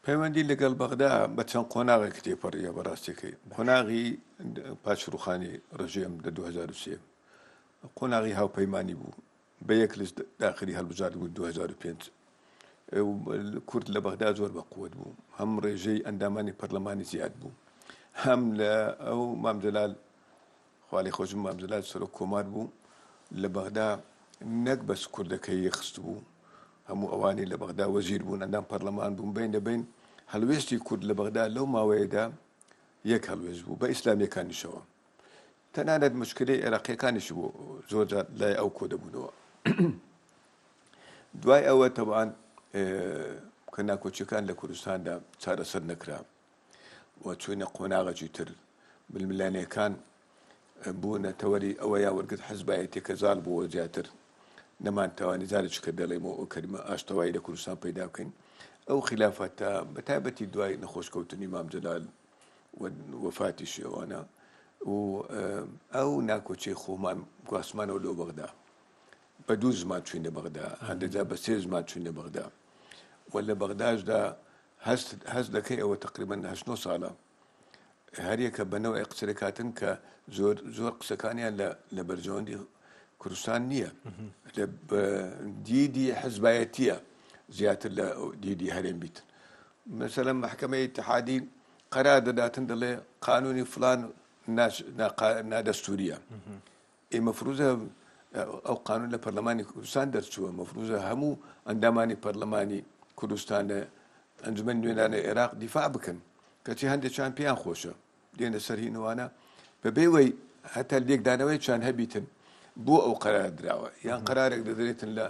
پەیوەندی لەگەڵ بەغدا بە چەند قۆناغێک تێپەڕیە بەڕاستیەکەی قۆناغی پاچڕوخانی ڕژێم لە 2023 قۆناغی هاوپەیمانی بوو بە یەک لەست داخلی هەڵبژار بوو 2005 کورد لە بەغدا زۆر بەقووت بوو هەم ڕێژەی ئەندامانی پەرلەمانی زیاد بوو هەم لە ئەو مامجلال خوالی خۆشم مامجلال سەرۆک کۆمار بوو لە بەغدا نەک بەس کوردەکەی خست بوو هەموو ئەوانی لە بەغدا وەزیر بوون ئەندام پەرلەمان بوون بین دەبین هەلوێستی کورد لە بەغدا لەو ماوەیەدا یەک هەلوێست بوو بە ئیسلامیەکانیشەوە تەنانەت مشکلەی عێراقیەکانیش بوو زۆر جار لای ئەو کۆ دەبوونەوە دوای ئەوە تەبعاً کە ناکۆچیەکان لە کوردستاندا چارەسەر نەکرا و چوونە قۆناغەکی تر بلملانیەکان بوونە تەوەری ئەوە یا وەرگرت حەزبایەتێکە زال بووە زیاتر نەمانتەوانی زارێک کە دەڵێمەوە ئەو کەریمە ئاشتەوایی لە کوردستان پەیدا بکەین ئەو خلافەتە بەتایبەتی دوای نەخۆشکەوتنی مامجلال وەفاتی شێوانە و ئەو ناکۆچی خۆمان گواسمانەوە لەو بەغدا بە دوو زمان چوینە بەغدا هەندێکجا بە سێ زمان چوینە بەغدا و لە بەغداشدا هەست دەکەی ئەوە تقریبا 8 ساڵە هەریەکە بەنەوە قسەی کاتن کە زۆر قسەکانیان لە بەرژەوەندی کوردستان نییە لە دیدی حزبایەتیە زیاتر لە دیدی هەرێم بیتن مثلا محکمەی اتحادی قەرار دەداتن دەڵێ قانونی فلان نادەستوریە مەفروضە ئەو قانون لە پەرلەمانی کوردستان دەرچووە مەفروضە هەموو ئەندامانی پەرلەمانی کوردستان لە ئەنجومەن نوێنانە عێراق دیفاع بکەن کەچی هەندێکیان پێیان خۆشە دێنە سەر هینوانە بەبێوەی هەتا لێکدانەوەی چیان هەبیتن بۆ ئەو قەرار دراوە یان قەرارێک دەدرێتن لە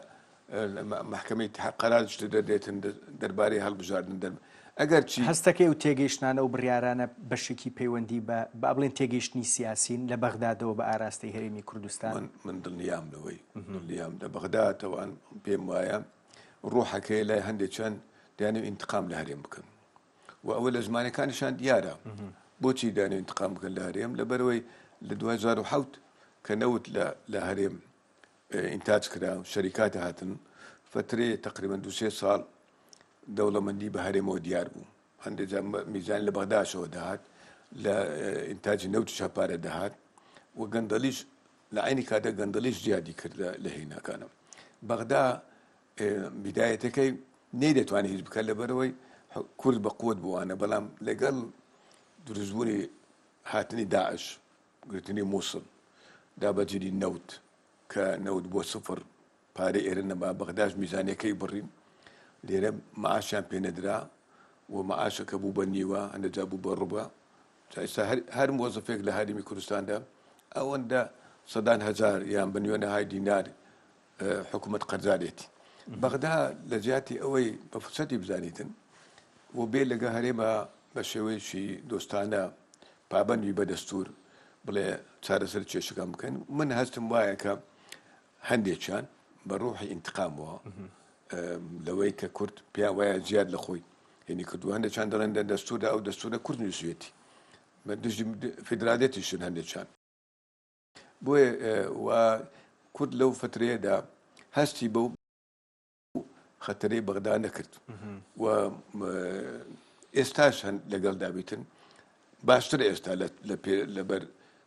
محکمەی قەرارش دەدرێتن دەربارەی هەڵبژاردن ئەگەر چی هەستەکەی و تێگەیشتانە و بڕیارانە بەشێکی پەیوەندی بە بڵێن تێگەیشتنی سیاسین لە بەغدادەوە بە ئاراستەی هەرێمی کوردستان من دڵنیام لەوەی دڵنیام لە بەغدا تەوان پێم وایە ڕۆحەکەی لای هەندێکیان دەیانێت ئینتقام لە هەرێم بکەن و ئەوە لە زمانەکانیشان دیارە بۆچی دەیانێت ئینتقام بکەن لە هەرێم لەبەرەوەی لە 2007 کە نەوت لە هەرێم ئینتاج کرا شەریکاتە هاتن فترێ تقریبا 2-3 ساڵ دەوڵەمەندی بە هەرێمەوە دیار بوو هەندێک میزان لە بەغداشەوە داهات لە ئینتاجی نەوت شەپارە داهات و گەندەلیش لە عینی کاتە گەندەلیش زیادی کرد لە هێناکانم بەغدا بیدایەتەکەی نەیدەتوانێت هیچ بکات لەبەرەوەی کورد بە قوت بووانە بەڵام لەگەڵ دروستبوونی هاتنی داعش گرتنی مووسڵ دابەجری نەوت کە 90-0 پارەی ئێرە نەما بەغداش میزانەکەی بڕین لێرە معاشیان پێ نەدرا و معاشەکە بوو بە نیوە هەندەجا بوو بە ڕوبە ئێستا هەر مۆزەفێک لە هەرمی کوردستاندا ئەوەندە سەدان هەزار یان بە نوێنەهای دینار حکوومەت قەرزارێتی بەغدا لە جیاتی ئەوەی بە فرسەتی بزانیتن و بێ لەگە هەرێمە بە شێوەیەکی دۆستانە پابەندی بە دەستور بڵێ چارەسەر کێشەکان بکەن من هەستم وایە کە هەندێکیان بە ڕوحی ئینتقامەوە لەوەی کە کورد پێیان وایە زیاد لە خۆی هێنی کردو هەندێکیان دەڵێن لە دەستوردا ئەو دەستورە کورد نووسێتی دژی فیدراالێتیشن هەندێکیان بۆیە و کورد لەو فترەیەدا هەستی بەو خەتەرەی بەغدا نەکرد و ئێستاش هەن لەگەڵ دابیتن باشتر ئێستا لەبەر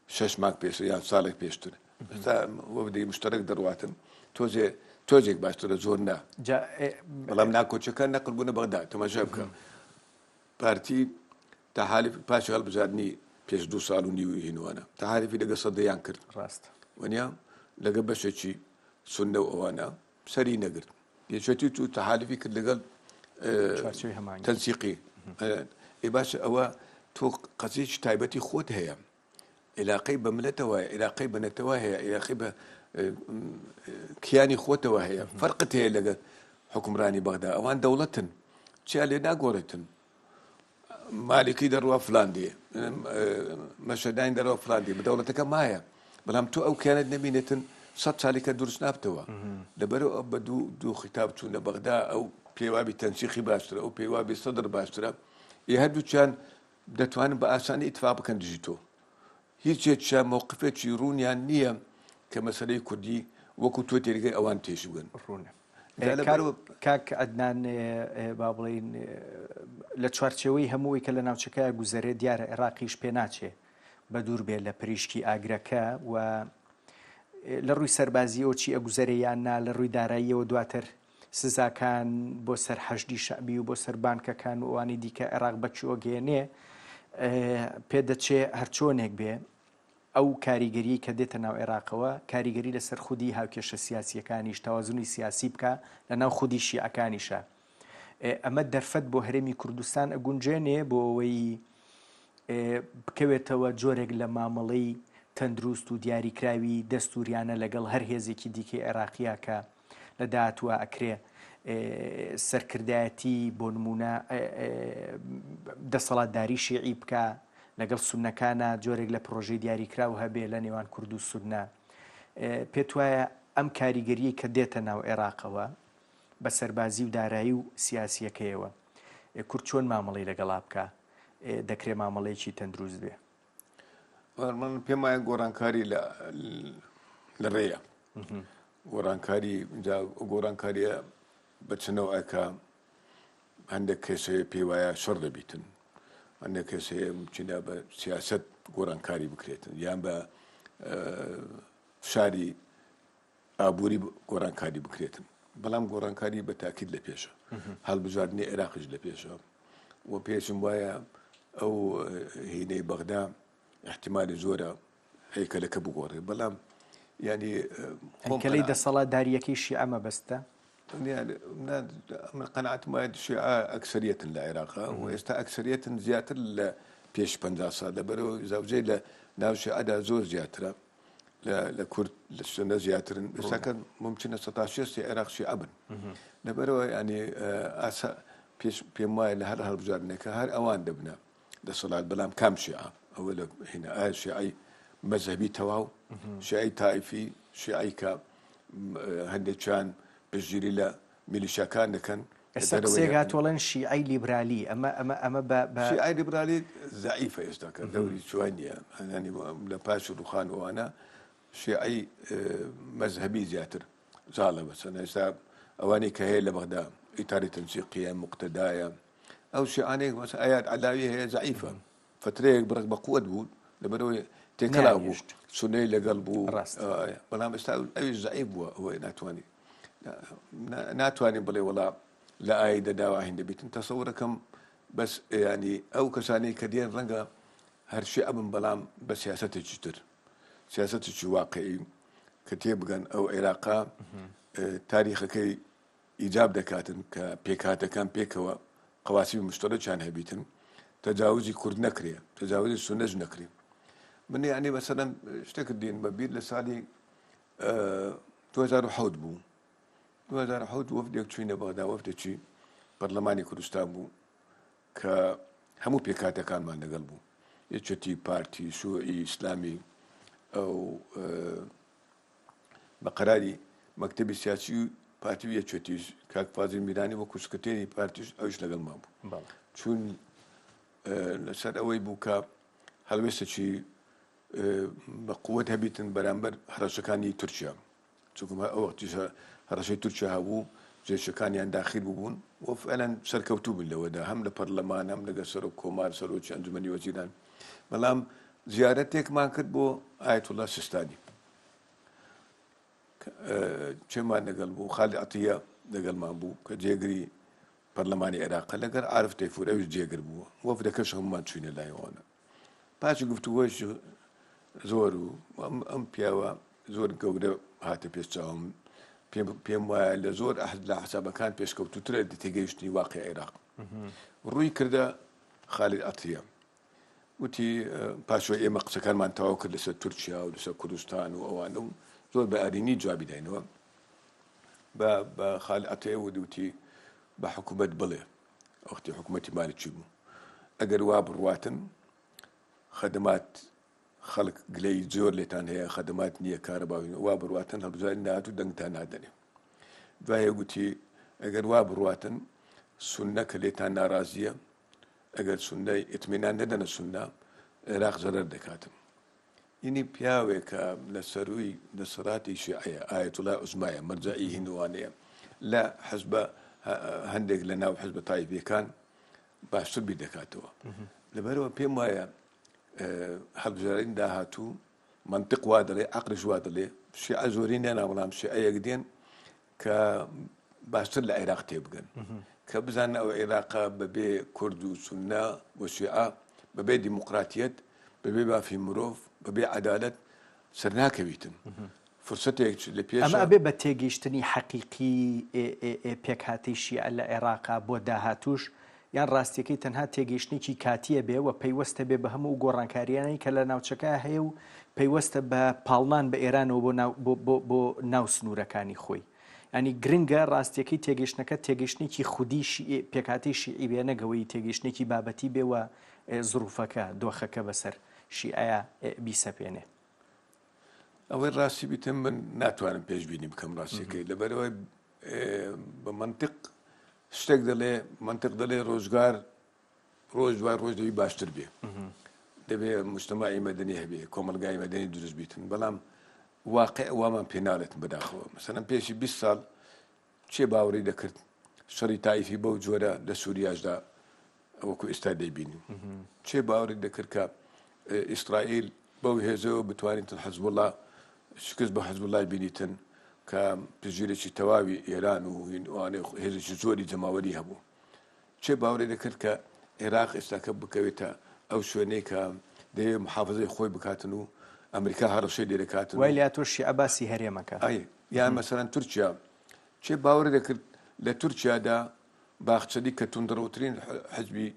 6 مانگ پێش یان ساڵێک پێشتر ئێستا وە بدەی مشتەرەک دەڕواتن تۆزێک باشترە زۆر نا بەڵام ناکۆچەکان نەقل بوونە بەغدا تەماشا بکە پارتی تەحالیف پاشی هەڵبژاردننی پێش 2 ساڵ و نیوی هینوانە تەحالیفی لەگە سەدەیان کرد ڕاست وەنیا لەگە بەشێکی سونە و ئەوانە سەری نەگرت پێشەتی و تەحالیفی کرد لەگەڵ تەنسیقی ئێ باشە ئەوە تۆ قەزێکی تایبەتی خۆت هەیە عێلاقەی بە ملەتەوە عێلاقەی بە نەتەوە هەیە عێلاقەی بە کیانی خۆتەوە هەیە فەرقت هەیە لەگە حکومڕانی بەغدا ئەوان دەوڵەتن چیا لێ ناگۆڕێتن مالکی دەڕوە فلاندێ مەشەدانی دەڕوە فلاندێ بە دەوڵەتەکە مایە بەڵام تۆ ئەو کیانت نەبینێتن 100 ساڵێکە دروست نابتەوە لەبەرەوە بە دوو خیتاب چوون لە بەغدا ئەو پێوابی تەنسیقی باشترە ئەو پێوابی سەدر باشترە هەردووچیان دەتوانن بە ئاسانی ئیتفاق بکەن دژی تۆ هیچێکیان مووقفێکی ڕوونیان نییە کە مەسەلەی کوردی وەکو تۆ تێرگەی ئەوان تێشی بگەن ڕوونە کاک عەدنان با بڵین لە چوارچێوەی هەمووی کە لە ناوچەکە گوزەرێ دیارە عێراقیش پێ ناچێ بە دوور بێت لە پریشکی ئاگرەکە و لە ڕووی سەربازیەوە چی ئەگوزەرێ یان نا لە ڕووی داراییەوە دواتر سزاکان بۆ سەر حەشدی شەعبی و بۆ سەر بانکەکان و ئەوانی دیکە عێراق بەچووە گەێنێ پێدەچێ هەرچۆنێک بێ ئەو کاریگەری کە دێتە ناو عێراقەوە کاریگەری لەسەر خودی هاوکێشە سیاسیەکانیش تەوازنی سیاسی بکە لە ناو خودی شیعەکانیشە ئەمە دەرفەت بۆ هەرێمی کوردستان ئەگونجێنێ بۆ ئەوەی بکەوێتەوە جۆرێک لە مامەڵەی تەندروست و دیاریکراوی دەستوریانە لەگەڵ هەر هێزێکی دیکەی عێراقیە کە لە داهاتوە ئەکرێ سەرکردایەتی بۆ نمونە دەسەڵاتداری شیعی بکە لەگەڵ سونەکانە جۆرێک لە پرۆژەی دیاریکراو هەبێ لە نێوان کورد و سونە پێت وایە ئەم کاریگەریە کە دێتە ناو عێراقەوە بە سەربازی و دارایی و سیاسیەکەیەوە کورد چۆن مامەڵەی لەگەڵا بکە دەکرێ مامەڵەیەکی تەندروست بێ من پێم وایە گۆڕانکاری لە ڕێیە گۆڕانکاریە بچنەوە ئەکە هەندێک کێسەیە پێی وایە شەڕ دەبیتن هەندێک کێسەیە چینە بە سیاست گۆڕانکاری بکرێتن یان بە شاری ئابووری گۆڕانکاری بکرێتن بەڵام گۆڕانکاری بە تاکید لە پێشە هەڵبژاردنی عێراقیش لە پێشە و پێشم وایە ئەو هینەی بەغدا احتیمالی زۆرە هەیکەلەکە بگۆڕێ بەڵام ینی هەیکەلەی دەسەڵاتداریەکەی شیعە مەبەستە من قەناعەتم وایە شیعە ئەکسەریەتن لە عێراقا و ئێستا ئەکسەریەتن زیاتر لە پێش 50 ساڵ لەبەرەوە زەوجەی لە ناو شیعەدا زۆر زیاترە لە کورد لە سنە زیاترن ئێستاکە ممکنە 16 عێراق شیعە بن لەبەرەوە ینی پێم وایە لە هەر هەڵبژاردنەکە هەر ئەوان دەبنە دەسەڵات بەڵام کام شیعە ئەوە لە هێنا ئایا شیعی مەذهبی تەواو شیعی تایفی شیعی کە هەندێکیان پشتگیری لە میلیشیاکان دەکەن ئێستا قسێگاتۆڵەن شیعی لیبرالی ئەمە بە شیعی لیبرالی زەعیفە ئێستاکە دەوری جوان نییە هەنانی لە پاش ڕوخان وانە شیعی مەذهبی زیاتر زاڵە بەسەن ئێستا ئەوانەی کە هەیە لە بەغدا ئیتاری تەنسیقیە مقتەدایە ئەو شیعانەیەک مەسەڵەن ئایات عەلاوی هەیە زەعیفە فترەیەک بڕک بە قووەت بوو لەبەرەوەی تێکەلا بوو سونەی لەگەڵ بوو بەڵام ئێستا ئەویش زەعیف بووە ئەوەی ناتوانین بڵێ وەڵام لە ئایدا داوا هین دەبیتن تەسەورەکەم بەس ینی ئەو کەسانەی کە دێن ڕەنگە هەرشی ئەبن بەڵام بە سیاسەتێکی تر سیاسەتێکی واقعی کە تێبگەن ئەو عێراقا تاریخەکەی ئیجاب دەکاتن کە پێکهاتەکان پێکەوە قەواسی مشتەرەکیان هەبیتن تەجاوزی کورد نەکرێ تەجاوزی سونەش نەکرێ من یعنی مەسەلەن شتێکت دێن بەبیر لە ساڵی 2007 بوو 2007 وەفدێک چوینە بەغدا وەفدێکی پەرلەمانی کوردستان بوو کە هەموو پێکهاتەکانمان لەگەڵ بوو یەکێتی پارتی شوعی ئیسلامی ئەو بە قەراری مەکتەبی سیاسی پارتی و یەکێتیش کاک فازڵ میرانی وەکو سکرتێری پارتیش ئەوش لەگەڵمان بوو چون لەسەر ئەوەی بوو کە هەڵوێستێکی بە قووەت هەبیتن بەرامبەر هەرەشەکانی تورکیا چونکە ئەو وەختیش هەرەشەی تورکیا هەبوو جێشەکانیان داخل بوون و فعلاً سەرکەوتوو بوون لەوەدا هەم لە پەرلەمان هەم لەگەڵ سەرۆک کۆمار سەرۆکی ئەنجومەنی وەزیران بەڵام زیارەتێکمان کرد بۆ ئایەتوڵا سیستانی چێمان لەگەڵ بوو خالی عەتیە لەگەڵمان بوو کە جێگری پەرلەمانی عێراق لەگەڵ عارف تەیفور ئەویش جێگر بووە وەفدەکەش هەموومان چوینە لایەوانە پاشی گفتوگۆش زۆر و ئەم پیاوە زۆر گەورە هاتە پێش چاوم پێم وایە لە زۆر لە حسابەکان پێشکەوتوترە تێگەیشتنی واقعی عێراق ڕووی کردە خالید عەتیە وتی پاشوە ئێمە قسەکانمان تەواو کرد لەسەر تورکیا و لەسەر کوردستان و ئەوانە و زۆر بە ئارینی جوابی داینەوە بە خالید عەتیە وتی بە حکوومەت بڵێ وەختی حکوومەتی مالکی بوو ئەگەر وا بڕواتن خەدمات خەڵک گلەی زۆر لێتان هەیە خەدمات نییە کارەباوی وا بڕواتن هەڵبژاری نهاتوو دەنگتان نادەنێ دوایە گوتی ئەگەر وا بڕواتن سوننە کە لێتان ناڕازیە ئەگەر سوننەی ئیتمینان نەدەنە سوننە عێراق زەرەر دەکاتن ئینی پیاوێکە لە سەرووی دەسەڵاتی شیعەیە ئایەتوڵای عوزمایە مەرجەعی هیندوانەیە لە حەزبە هەندێک لە ناو حەزبە تایبیەکان باشتر بیر دەکاتەوە لەبەرەوە پێم وایە هەڵبژارین داهاتوو منطق وا دەڵێ عەقلش وا دەڵێ شیعە زۆری نێنا بەڵام شیعەیەک دێن کە باشتر لە عێراق تێبگەن کە بزانن ئەو عێراقا بەبێ کورد و سونە و شیعە بەبێ دیموقراتیەت بەبێ بافی مرۆڤ بەبێ عەدالەت سەرناکەویتن فرسەتێک لە پێش ئەمە ئەبێ بە تێگەیشتنی حەقیقی پێکهاتەی شیعە لە عێراقا بۆ داهاتوش یان ڕاستیەکەی تەنها تێگەیشتێکی کاتیە بێ و پەیوەستە بێ بە هەموو گۆڕانکاریانەی کە لە ناوچەکە هەیە و پەیوەستە بە پاڵمان بە ئێرانەوە بۆ ناو سنوورەکانی خۆی ینی گرنگە ڕاستیەکەی تێگەیشتنەکە تێگەیشتێکی خودی پێکهاتەی شیعی بێ نەگەوەی تێگەیشتێکی بابەتی بێوە زروفەکە دۆخەکە بەسەر شیعەیە بیسەپێنێ ئەوەی ڕاستی بیتم من ناتوانم پێشبینی بکەم ڕاستیەکەی لەبەرەوەی بە منطق شتێک دەڵێ منطق دەڵێ ڕۆژگار ڕۆژ دوای ڕۆژ دەوی باشتر بێ دەبێ مجتەماعی مەدەنی هەبێ کۆمەلگای مەدەنی دروست بیتن بەڵام واقع وامان پێناڵێتن بەداخەوە مەسەلەن پێشی 20 ساڵ چێ باوەڕی دەکرد شەڕی تایفی بەو جۆرە لە سووریاشدا وەکو ئێستا دەیبینیم چێ باوەڕی دەکرد کە ئیسرائیل بەو هێزەوە بتوانێتن حەزبوڵڵا شکست بە حەزبوڵڵای بینیتن کە پژگیرێکی تەواوی ئێران و هێزێکی زۆری جەماوەری هەبوو چێ باوەڕی دەکرد کە عێراق ئێستاکە بکەوێتە ئەو شوێنەی کە دەیە محافظەی خۆی بکاتن و ئەمریکا هەڕەشەی لێ دەکاتن وای لە تۆ شیعە باسی هەرێمەکە یان مەسەلەن تورکیا چێ باوەڕی دەکرد لە تورکیادا باخچەدی کە توندڕەوترین حەزبی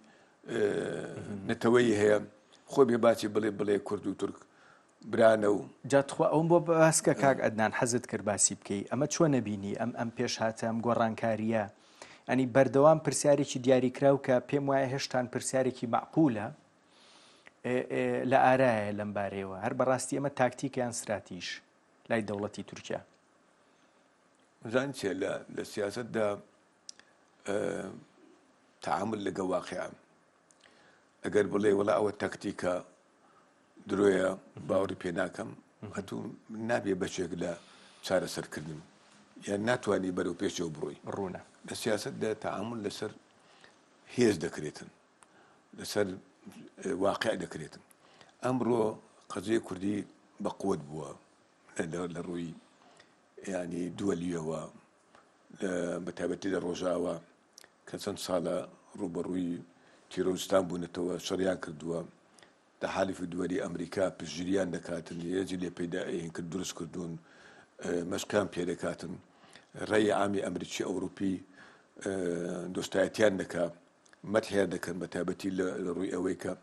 نەتەوەیی هەیە خۆی بێ باچی بڵێ کورد و تورک برانە و جاتخوا ئەوم بۆ باسکە کاک ئەدنان حەزت کرد باسی بکەی ئەمە چۆن نەبینی ئەم پێش هاتە ئەم گۆڕانکاریە ئەنی بەردەوام پرسیارێکی دیاریکراو کە پێم وایە هێشتان پرسیارێکی معقولە لە ئارایە لەم بارەیەوە هەر بەڕاستی ئەمە تاکتیکیان سراتیش لای دەوڵەتی تورکیا زان چێ لە سیاسەتدا تعامل لەگە واقعە ئەگەر بڵێ وڵا ئەوە تاکتیکە درۆیە باوەڕی پێ ناکەم هەتوو نابێ بەشێک لە چارەسەرکردن یان ناتوانانی بەرەو پێشەوە بڕۆی ڕوونە لە سیاسەتدا تعامل لەسەر هێز دەکرێتن لەسەر واقع دەکرێتن ئەمڕۆ قەزەی کوردی بەقوت بووە لە ڕووی ینی دووەلیەوە بەتایبەتی لە ڕۆژاوە کە چەند ساڵە ڕوبەڕووی تیرۆستان بوونەتەوە شەڕیان کردووە تەحالیفی دووەری ئەمریکا پشتگیریان دەکاتن هێزی لێ پەیدائین کرد دروست کردوون مەشقیان پێ دەکاتن ڕێی عامی ئەمریکی ئەوروپی دۆستایەتیان دەکا مەتحیان دەکەن بە تایبەتی لە ڕووی ئەوەی کە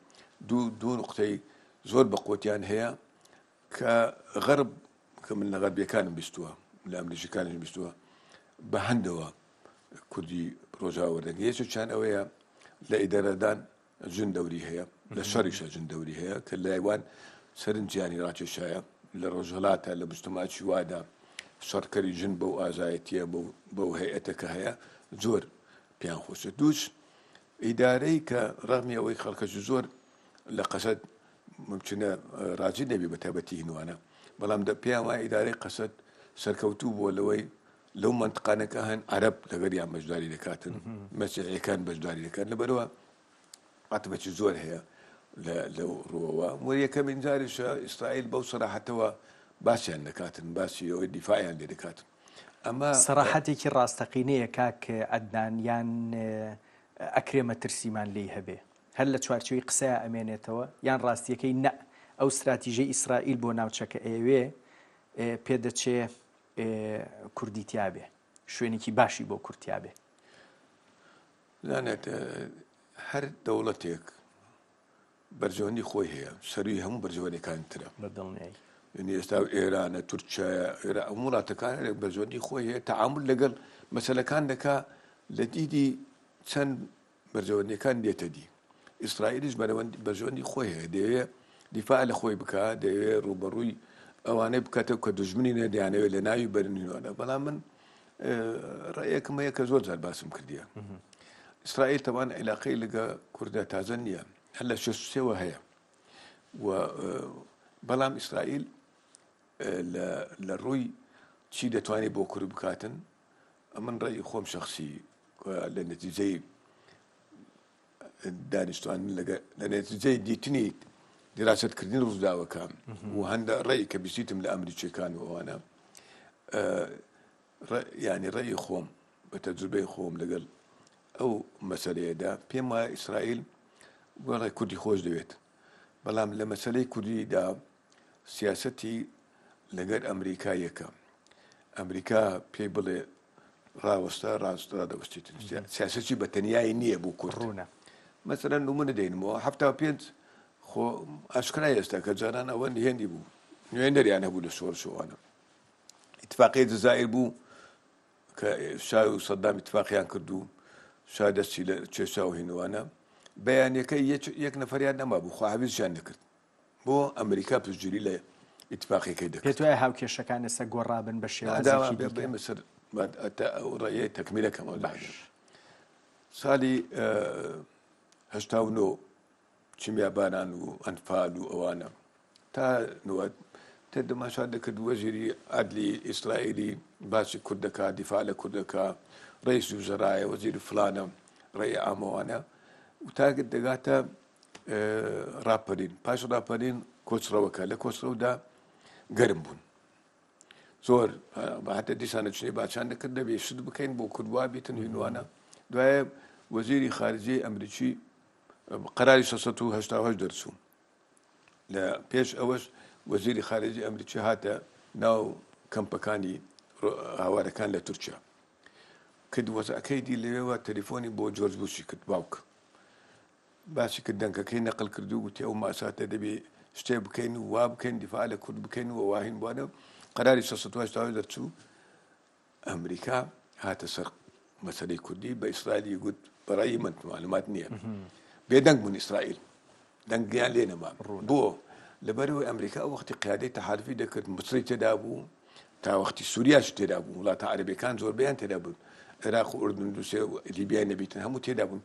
دوو نقطەی زۆر بەقوتیان هەیە کە غەرب کە من لە غەربیەکانم بیستووە لە ئەمریکیەکانیش بیستووە بە هەندەوە کوردی ڕۆژاوا وەردەگرێت یەکێکیان ئەوەیە لە ئیدارەدان ژن دەوری هەیە لە شەڕیشە ژن دەوری هەیە کە لایوان سەرنجیانی ڕاکێشایە لە ڕۆژهەڵاتە لە مجتەماعی وادا شەڕکەری ژن بەو ئازایەتیە بەو هەیئەتە کە هەیە زۆر پیان خۆشە دووش ئیدارەی کە ڕەغمی ئەوەی خەڵکەی زۆر لە قەسەد ممکنە ڕاجی نەبی بە تایبەتی هینوانە بەڵام پێیان وایە ئیدارەی قەسەد سەرکەوتوو بۆ لەوەی لەو منطقانەکە هەن عەرەب لەگەریان بەشداری دەکاتن مەسیحیەکان بەشداری دەکات لەبەرەوە عاتبەتی زۆر هەیە لەو ڕۆوەوە یەکەمین جاریشە ئیسرائیل بەو سەراحەتەوە باسییان دەکاتن باسی ئەوەی دیفاعیان لێ دەکاتن ئەمە سەراحەتێکی ڕاستەقینەیە کاک عەدنان یان ئەکرێمە ترسیمان لێی هەبێ هەر لە چوارچێوەی قسەیە ئەمێنێتەوە یان ڕاستیەکەی نە ئەو استراتیژەی ئیسرائیل بۆ ناوچەکە ئێوێ پێدەچێ کوردیتیابێ شوێنێکی باشی بۆ کورتیابێ زانێت هەر دەوڵەتێک بەرژەوەندی خۆی هەیە سەروی هەموو بەرژەوەندەکان ترە بەدڵنیایی ئێستا ئێرانە تورکیایە هەموو وڵاتەکان بەرژەوەندی خۆی هەیە تەعامل لەگەڵ مەسەلەکان دەکا لە دیدی چەند بەرژەوەندیەکان دێتە دی ئیسرائیلیش بەرژەوەندی خۆی هەیە دەیەوێت دیفاع لە خۆی بکات دەیەوێت ڕوبەڕووی ئەوانەی بکاتەوە کە دژمنی نەدەیانەوێت لە ناوی بەرنیوانە بەڵام من ڕێیەکم هەیە کە زۆر جار باسم کردیە ئیسرائیل تەوان عیلاقەی لەگە کوردە تازە نییە هەر لە شێوە هەیە بەڵام ئیسرائیل لە ڕووی چی دەتوانێت بۆ کورد بکاتن من ڕێی خۆم شخصی لە نەتیجەی دانیشتوان لە نەتیجەی دیتنی دراستکردنی ڕووداوەکان و هەندە ڕێی کە بیستم لە ئەمریکیەکان و ئەوانە ینی ڕێی خۆم بە تەجروبەی خۆم لەگەڵ ئەو مەسەلەیەدا پێم وایە ئیسرائیل وەڵی کوردی خۆش دەوێت بەڵام لە مەسەلەی کوردیدا سیاسەتی لەگەر ئەمریکا یەکە ئەمریکا پێی بڵێ ڕاوەستا ڕاستڕادەوەستیتن سیاسەتی بە تەنیایی نییە بوو کوردڕوونە مەسەرەن نمونە دەینەوە 75 خۆ ئاشکرای ئێستا کە جاران ئەوە هێندی بوو نوێنەریان هەبوو لە شۆڕشەوانە ئیتفاقی جەزائیر بوو کە شای و سەدام ئیتفاقیان کردو شا دەستی لە کێشا و هینوانە بەیانەکەی یەک نەفەریان نەما بوو خواهاویزیان نەکرد بۆ ئەمریکا پشتگیری لە ئیتفاقیەکەی دەکرد پێت وایە هاوکێشەکان ئێستا گۆڕابن بە شێوازێکی مەسەر ئەو ڕێیەی تەکمیلەکەمە ساڵی 89 چیمیابانان و ئەنفال و ئەوانە تا دەماشا دەکرد وەزیری عەدلی ئیسرائیلی باسی کوردەکە دیفاع لە کوردەکە ڕئیس وزەرایە وەزیری فلانە ڕێی ئامەوانە و تاگت دەگاتە ڕاپەرین پاش ڕاپەرین کۆچڕەوەکە لە کۆچڕەودا گەرم بوون زۆر هەتە دیسانە چنەی باچان دەکرد دەبێ شت بکەین بۆ کوردوا بیتن هینوانە دوایە وەزیری خارجی ئەمریکی قەراری 1970 دەرچوو لە پێش ئەوەش وەزیری خارجی ئەمریکی هاتە ناو کەمپەکانی هاوارەکان لە تورکیا کرد وەزعەکەی دی لەوێەوە تەلیفۆنی بۆ جۆرج بوشی کرد باوک باسی کرد دەنگەکەی نەقل کردو وتی ئەو ماساتە دەبێ شتێ بکەین و وا بکەین دیفاع لە کورد بکەین و واهین بوانە قەراری 1970 دەرچوو ئەمریکا هاتە سەر مەسەلەی کوردی بە ئیسرائیلی گوت بەڕای من معلومات نییە بێدەنگ بوون ئیسرائیل دەنگیان لێ نەما بۆ لەبەرەوەی ئەمریکا وەختی قیادەی تەحالفی دەکرد مصری تێدا بوو تا وەختی سووریاش تێدا بوو وڵاتە عەرەبیەکان زۆربەیان تێدا بوون عێراق و ئوردن دووسێ و لیبیای نەبیتن هەموو تێدا بوون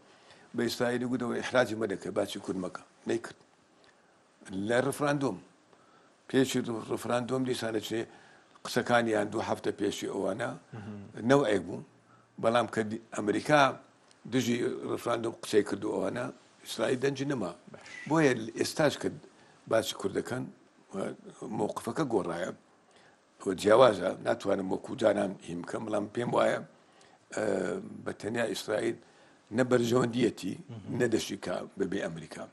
بە ئیسرائیلی گوتەوە ئیحراجی مەدەکە باسی کورد مەکە نەیکرد لە ڕفراندۆم پێشی ڕفراندۆم دیسانە چێ قسەکانیان 2 هەفتە پێشی ئەوانە نەوەیەک بوو بەڵام کە ئەمریکا دژی ڕفراندۆم قسەی کردو ئەوانە ئیسرائیل دەنجی نەما بۆیە ئێستاش کرد باسی کوردەکەن مووقفەکە گۆڕایە جیاوازە ناتوانم وەکو جانان هیم بکەم بەڵام پێم وایە بە تەنیا ئیسرائیل نەبەرژەوەندیەتی نەدەشی کا بەبێ ئەمریکا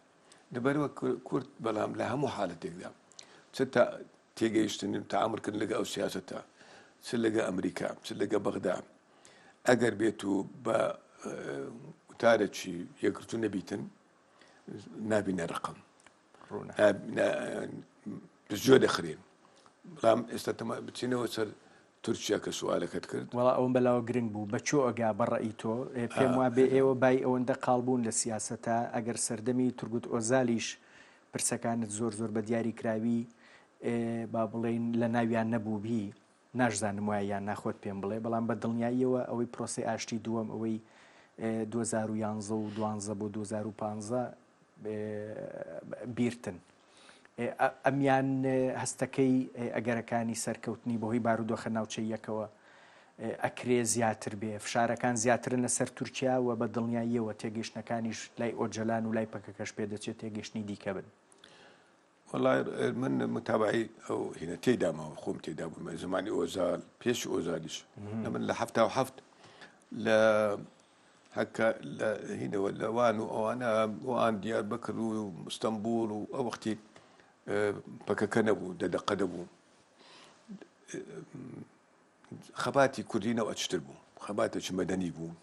لەبەرەوە کورد بەڵام لە هەموو حالەتێکدا چ تا تێگەیشتن تەعاملکردن لەگە ئەو سیاسەتە چ لەگە ئەمریکا چ لەگە بەغدا ئەگەر بێت و بە وتارێکی یەکگرتو نەبیتن نابینە ڕقم جۆ دەخرێن بەڵام ئێستا بچینەوە سەر تورکیا کە سوالەکەت کرد وڵا ئەوم بەلاوە گرنگ بوو بەچۆ ئەگا بەڕێی تۆ پێم وا بێ ئێوە بای ئەوەندە قاڵبوون لە سیاسەتە ئەگەر سەردەمی تورگوت ئۆزالیش پرسەکانت زۆر زۆر بە دیاری کراوی با بڵێن لە ناویان نەبوو بی ناشزانم وایە یان ناخۆت پێم بڵێ بەڵام بە دڵنیاییەوە ئەوەی پرۆسی ئاشتی دووەم ئەوەی 2011 و 12 بۆ 2015 بیرتن ئەمیان هەستەکەی ئەگەرەکانی سەرکەوتنی بەهۆی بارودۆخە ناوچەیەکەوە ئەکرێ زیاتر بێ فشارەکان زیاترن لەسەر تورکیا و بە دڵنیاییەوە تێگەشتەکانیش لای ئۆجەلان و لای پەکەکەش پێ دەچێت تێگەشتنی دیکە بن. وڵای من متابعی ئەو هینە تێدامەوە خۆم تێدا بوومە زمانی ئۆزال پێش ئۆزالیش من لە 77 لە هەکە لە هینەوە لەوان و ئەوانە وان دیار بەکر و ئستەمبول و ئەو وەختی پەکەکە نەبوو دەدەقە دەبوو خەباتی کوردینەوە ئەچتر بوو خەباتێکی مەدەنی بوو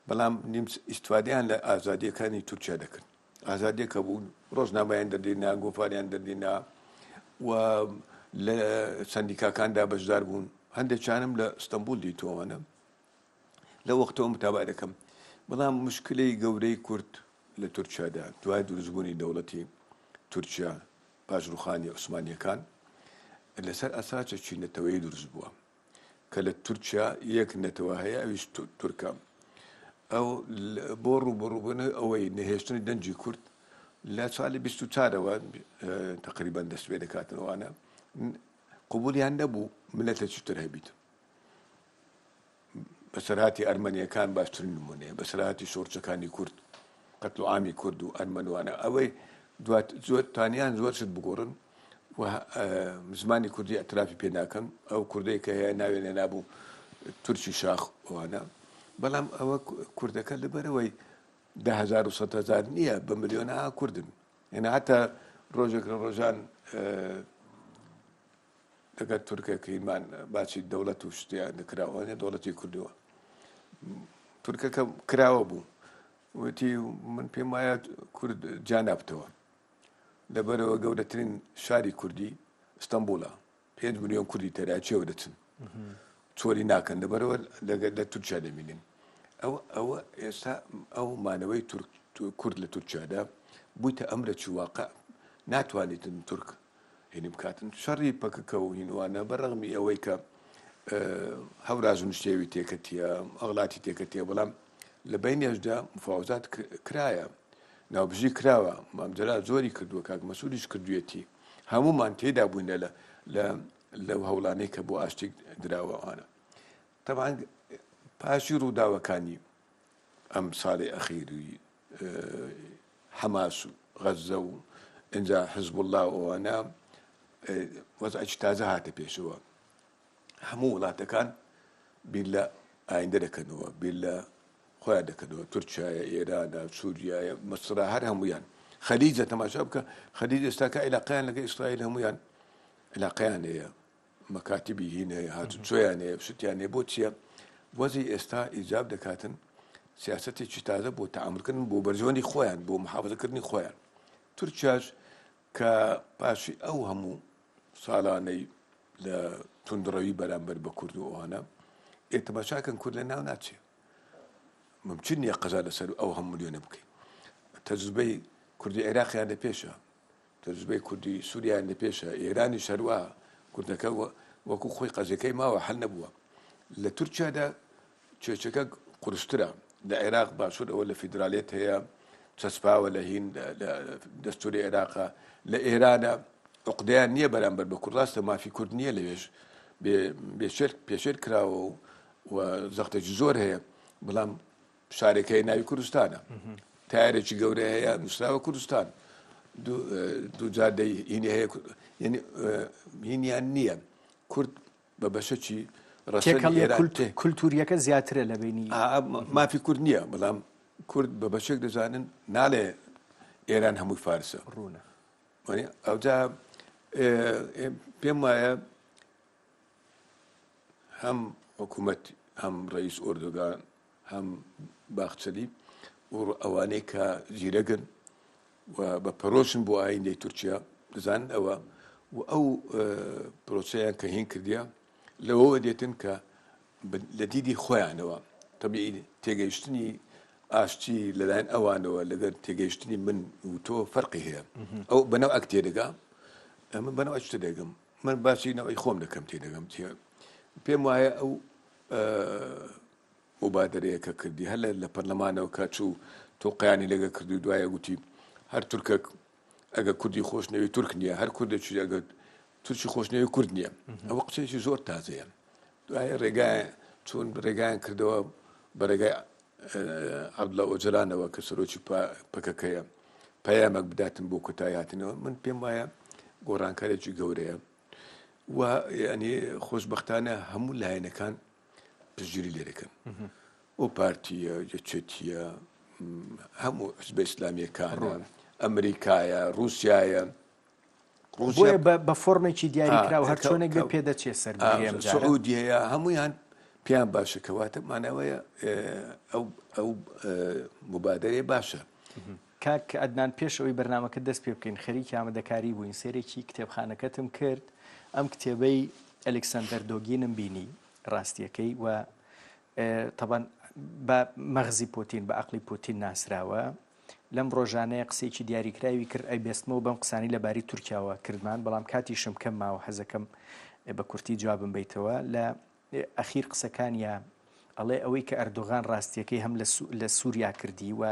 بەڵام نیم ئیستفادەیان لە ئازادیەکانی تورکیا دەکرد ئازادیەکە بوو ڕۆژنامەیان دەردێنا گۆفاریان دەردێنا و لە سندیکاکاندا بەشدار بوون هەندێکیانم لە ئستەمبول دیتۆوانە لە وەختەوە متابع دەکەم بەڵام مشکلەی گەورەی کورد لە تورکیادا دوای دروستبوونی دەوڵەتی تورکیا پاژروخانی عوسمانیەکان لەسەر ئەساسێکی نەتەوەیی دروست بووە کە لە تورکیا یەک نەتەوە هەیە ئەویش تورکە ئەو بۆ ڕوبڕووبوون ئەوەی نەهێشتنی دەنجی کورد لە ساڵی 24ەوە تقریبان دەست پێ دەکاتنەوەوانە قبولیان نەبوو ملەتێکی تر هەبیت بەسەرهاتی ئەرمەنیەکان باشترین نمونەیە بەسەرهاتی شۆڕچەکانی کورد قەتڵ و عامی کورد و ئەرمەنوانە ئەوەی زۆرتانیان زۆر شت بگۆڕن و زمانی کوردی ئەترافی پێ ناکەن ئەو کوردەی کە هەیە ناوێنە نابوو تورکی شاخ وانە بەڵام ئەوە کوردەکە لەبەرەوەی 10,000 نییە بە ملیۆنە کوردن هێنا هەتا ڕۆژێک لە ڕۆژان دەگەر تورکەکەیمان باچی دەوڵەت و شتیان دەکراوە دەوڵەتی کوردەوە تورکەکە کراوە بوو وتی من پێم وایە کورد جانابتەوە لەبەرەوە گەورەترین شاری کوردی ئستەمبولە 5 ملیۆن کوردی تەراچیەوە دەچن چۆری ناکەن لەبەرەوە لە تورکیا دەمینین ئەوە ئێستا ئەو مانەوەی کورد لە تورکیادا بوویتە ئەمرەکی واقع ناتوانیتن تورک هێنی بکاتن شەڕی پەکەکە و هینوانە بەڕەغمی ئەوەی کە هەوراژ و شتێوی تێکەتیە ئەغڵاتی تێکەتیە بەڵام لە بینێشدا مفاوزات کرایە ناوبژی کراوە مامجرا زۆری کردووە کاک مەسوولیش کردوێتی هەمومان تێدا بووینە لەو هەوڵانەی کە بۆ ئاشتی دراوەوانە تەبعاً پاشی ڕووداوەکانی ئەم ساڵی ئەخیری حەماس و غەزە و ئینجا حزب الله ئەوانە وەزعێکی تازە هاتە پێشەوە هەموو وڵاتەکان بیر لە ئایندە دەکەنەوە بیر لە خۆیان دەکەنەوە تورکیایە ئێرانە سووریایە مەسرە هەر هەمویان خەلیجە تەماشا بکە خەلیج ئێستاکە عێلاقەیان لەگە ئیسرائیل هەمویان عێلاقەیان هەیە مەکاتیبی هین هەیە هاتوچۆیان هەیە شتیان هەیە بۆ چییە وەزی ئێستا ئیجاب دەکاتن سیاسەتێکی تازە بۆ تەعاملکردن بۆ بەرژەوەندی خۆیان بۆ محافظەکردنی خۆیان تورکیاش کە پاشی ئەو هەموو ساڵانەی لە توندڕەوی بەرامبەر بە کورد و ئەوانە ئێتەماشاکەن کورد لە ناو ناچێ ممکن نییە قەزا لەسەر ئەو هەم ملیۆنە بکەین تەجربەی کوردی عێراقیان لە پێشە تەجربەی کوردی سووریان لە پێشە ئێرانی شەروە کوردەکە وەکو خۆی قەزەکەی ماوە حەل نەبووە لە تورکیادا کێچەکە قورسترە لە عێراق باشوور ئەوە لە فیدراالێت هەیە چەسپاوە لە هین دەستوری عێراقا لە ئێرانە عقدەیان نییە بەرامبەر بە کوردڕاستە مافی کورد نییە لەوێش پێشێر کراوە و زەختێکی زۆر هەیە بەڵام شارێکەکەی ناوی کوردستانە تایارێکی گەورە هەیە نووسراوە کوردستان دوو جادەی هینی هەیە یعنی هینیان نییە کورد بە بەشەکی کولتوریەکە زیاترە لە بینی مافی کورد نییە بەڵام کورد بە بەشێک دەزانن ناڵێ ئێران هەمووی فارسە ڕوونە ئەوجا پێم وایە هەم حکوومەت هەم ڕئیس ئۆردۆگان هەم باخچەلی و ئەوانەی کە زیرەگن و بە پەرۆشن بۆ ئایندەی تورکیا دەزانن ئەوە و ئەو پرۆسەیان کە هین کردیا لەوەوە دێتن کە لە دیدی خۆیانەوە تەبیعی تێگەیشتنی ئاشتی لەلایەن ئەوانەوە لەگەر تێگەیشتنی من و تۆ فەرقی هەیە ئەو بەناو ئەک تێدەگا من بەناو ئەچ تێدەگەم من باسی نەوەی خۆم دەکەم تێدەگەم پێم وایە ئەو مبادرەیە کە کردی هەر لە پەرلەمانەوە کە چوو تۆقیانی لەگە کردی دوایە گوتی هەر تورکە ئەگە کوردی خۆشنەوەی تورک نییە هەر کوردێکی ئەگە تورکی خۆشنەوەی کورد نییە ئەوە قسێکی زۆر تازەیە دوایە ڕێگای چۆن ڕێگایان کردەوە بە ڕێگای عەبدوڵڵا ئۆجەلانەوە کە سەرۆکی پەکەکەیە پەیامێک بداتن بۆ کۆتاییهاتنەوە من پێم وایە گۆڕانکارێکی گەورەیە و یعنی خۆشبەختانە هەموو لایەنەکان پشتگیری لێ دەکەن ئەو پارتیە یەکێتیە هەموو حزبە ئیسلامیەکانە ئەمریکایە رووسایە بۆیە بە فۆرمێکی دیاریکراوە هەر چۆنێک بێ پێدەچێت سەر سعودیەیە هەمویان پێیان باشە کەواتە مانەوەیە ئەو مبادرەیە باشە. کاک ئەدنان پێشەوەی بەرنامەکە دەست پێ بکەین خەریکی ئامادەکاری بووین سێرێکی کتێبخانەکەتم کرد ئەم کتێبەی ئەلێکساندەر دۆگینم بینی ڕاستیەکەی و تەبەن بە مەغزی پۆتین بە عەقڵی پۆتین ناسراوە لەم ڕۆژانەیە قسێکی دیاریکراوی کرد ئەی بێستمەوە بەم قسانی لەباری تورکیاوە کردمان بەڵام کاتیشم کەم ماوە حەزەکەم بە کورتی جوابم بیتەوە لە ئەخیر قسەکانیە ئەڵێ ئەوەی کە ئەردۆغان ڕاستیەکەی هەم لە سووریا کردی و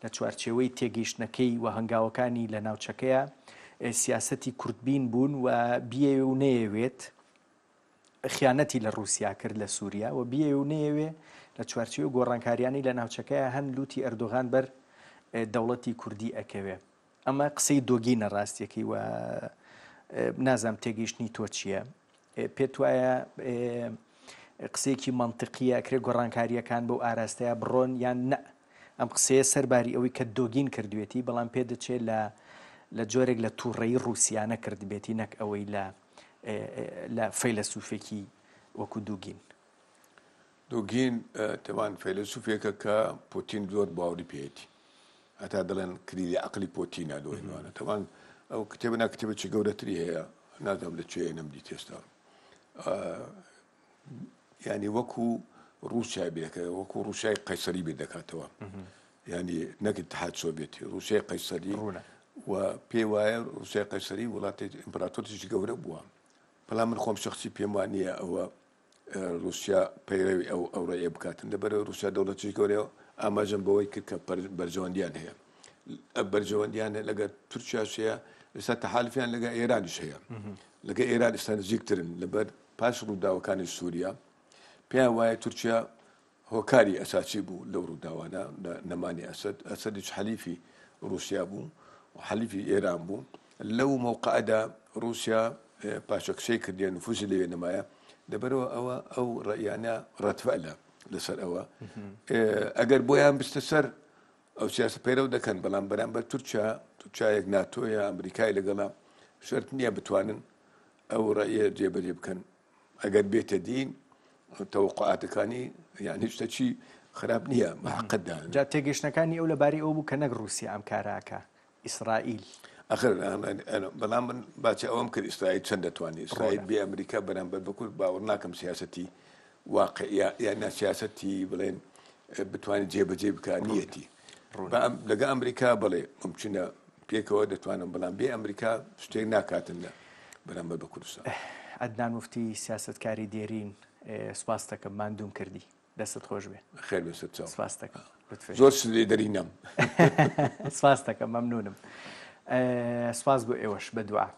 لە چوارچێوەی تێگەیشتنەکەی و هەنگاوەکانی لە ناوچەکەیە سیاسەتی کوردبین بوون و بیێ و نەیەوێت خیانەتی لە رووسیا کرد لە سووریا و بیێ و نەیەوێ لە چوارچێوە گۆڕانکاریانی لە ناوچەکەیە هەن لوتی ئەردۆغان بەر دەوڵەتی کوردی ئەکەوێ ئەمە قسەی دۆگینە ڕاستیەکەی و نازام تێگەیشتنی تۆ چییە پێت وایە قسەیەکی منطقیە کرێ گۆڕانکاریەکان بەو ئاراستەیە بڕۆن یان نە ئەم قسەیە سەرباری ئەوەی کە دۆگین کردوێتی بەڵام پێدەچێت لە جۆرێک لە تووڕێی رووسیانە کردبێتی نەک ئەوەی لە فەیلسوفێکی وەکو دووگین تەوان فەیلسوفێکە کە پۆتین زۆر باوەڕی پێێتی هەتا دەڵێن کلیدی عەقلی پۆتینە لۆینوانە تەوان ئەو کتێبە کتێبێکی گەورەتری هەیە نازانم لەکوێ نەمدی تێستا ینی وەکو رووسیا بێکە وەکو رووسای قەیسەری بێ دەکاتەوە ینی نەک اتحاد سۆڤێتی رووسای قەیسەری و پێی وایە رووسای قەیسەری وڵاتی ئیمپراتۆریی گەورە بووە بەڵام من خۆم شخصی پێم وانییە ئەوە رووسیا پەیڕەوی ئەو ڕێیە بکاتن لەبەرەوە رووسیا دەوڵەتی گەورەیە ئاماژەم بەوەی کرد کە بەرژەوەندیان هەیە بەرژەوەندیانە لەگە تورکیاشەیە ئێستا تەحالفیان لەگە ئێرانیش هەیە لەگە ئێران ئێستا نزیکترن لەبەر پاش ڕووداوەکانی سووریا پێیان وایە تورکیا هۆکاری ئەساسی بوو لەو ڕووداوانە نەمانی ئەسەدیش حەلیفی رووسیا بوو و حەلیفی ئێران بوو لەو موقعدا رووسیا پاشەکشەی کردیە نفوسی لەوێ نەمایە لەبەرەوە ئەو ڕێیانە ڕەتفەلە لەسەر ئەوە ئەگەر بۆیان بستە سەر ئەو سیاسە پەیرەو دەکەن بەڵام بەرامبەر تورکیایەک ناتۆیە ئەمریکای لەگەڵا شەرت نییە بتوانن ئەو ڕێیە جێبەجێ بکەن ئەگەر بێتە دین تەوقعاتەکانی یانی شتەچی خراپ نییە محقەتدا جا تێگەشتەکانی ئەو لەباری ئەو بوو کە نەک رووسیا ئەم کاراکە ئیسرائیل ئەخر بەڵام من باچە ئەوەم کرد ئیسرائیل چەند دەتوانێت ئیسرائیل بێ ئەمریکا بەرامبەر بەکوور باوەڕ ناکەم سیاسەتی واقعیا یان سیاسەتی بڵێن بتوانێت جێبەجێ بکە نیەتی لەگە ئەمریکا بڵێ ممکنە پێکەوە دەتوانم بەڵام بێ ئەمریکا شتێک ناکاتن بەرامبەر بە کوردستان ئەدنان موفتی سیاسەتکاری دێرین سپاس دەکەم ماندووم کردی دەستت خۆش بێ خێر بێت چاو سپاس دەکەم زۆر سلێ دەرینەم سپاس دەکەم مەمنونم سپاس بۆ ئێوەش بە دوعا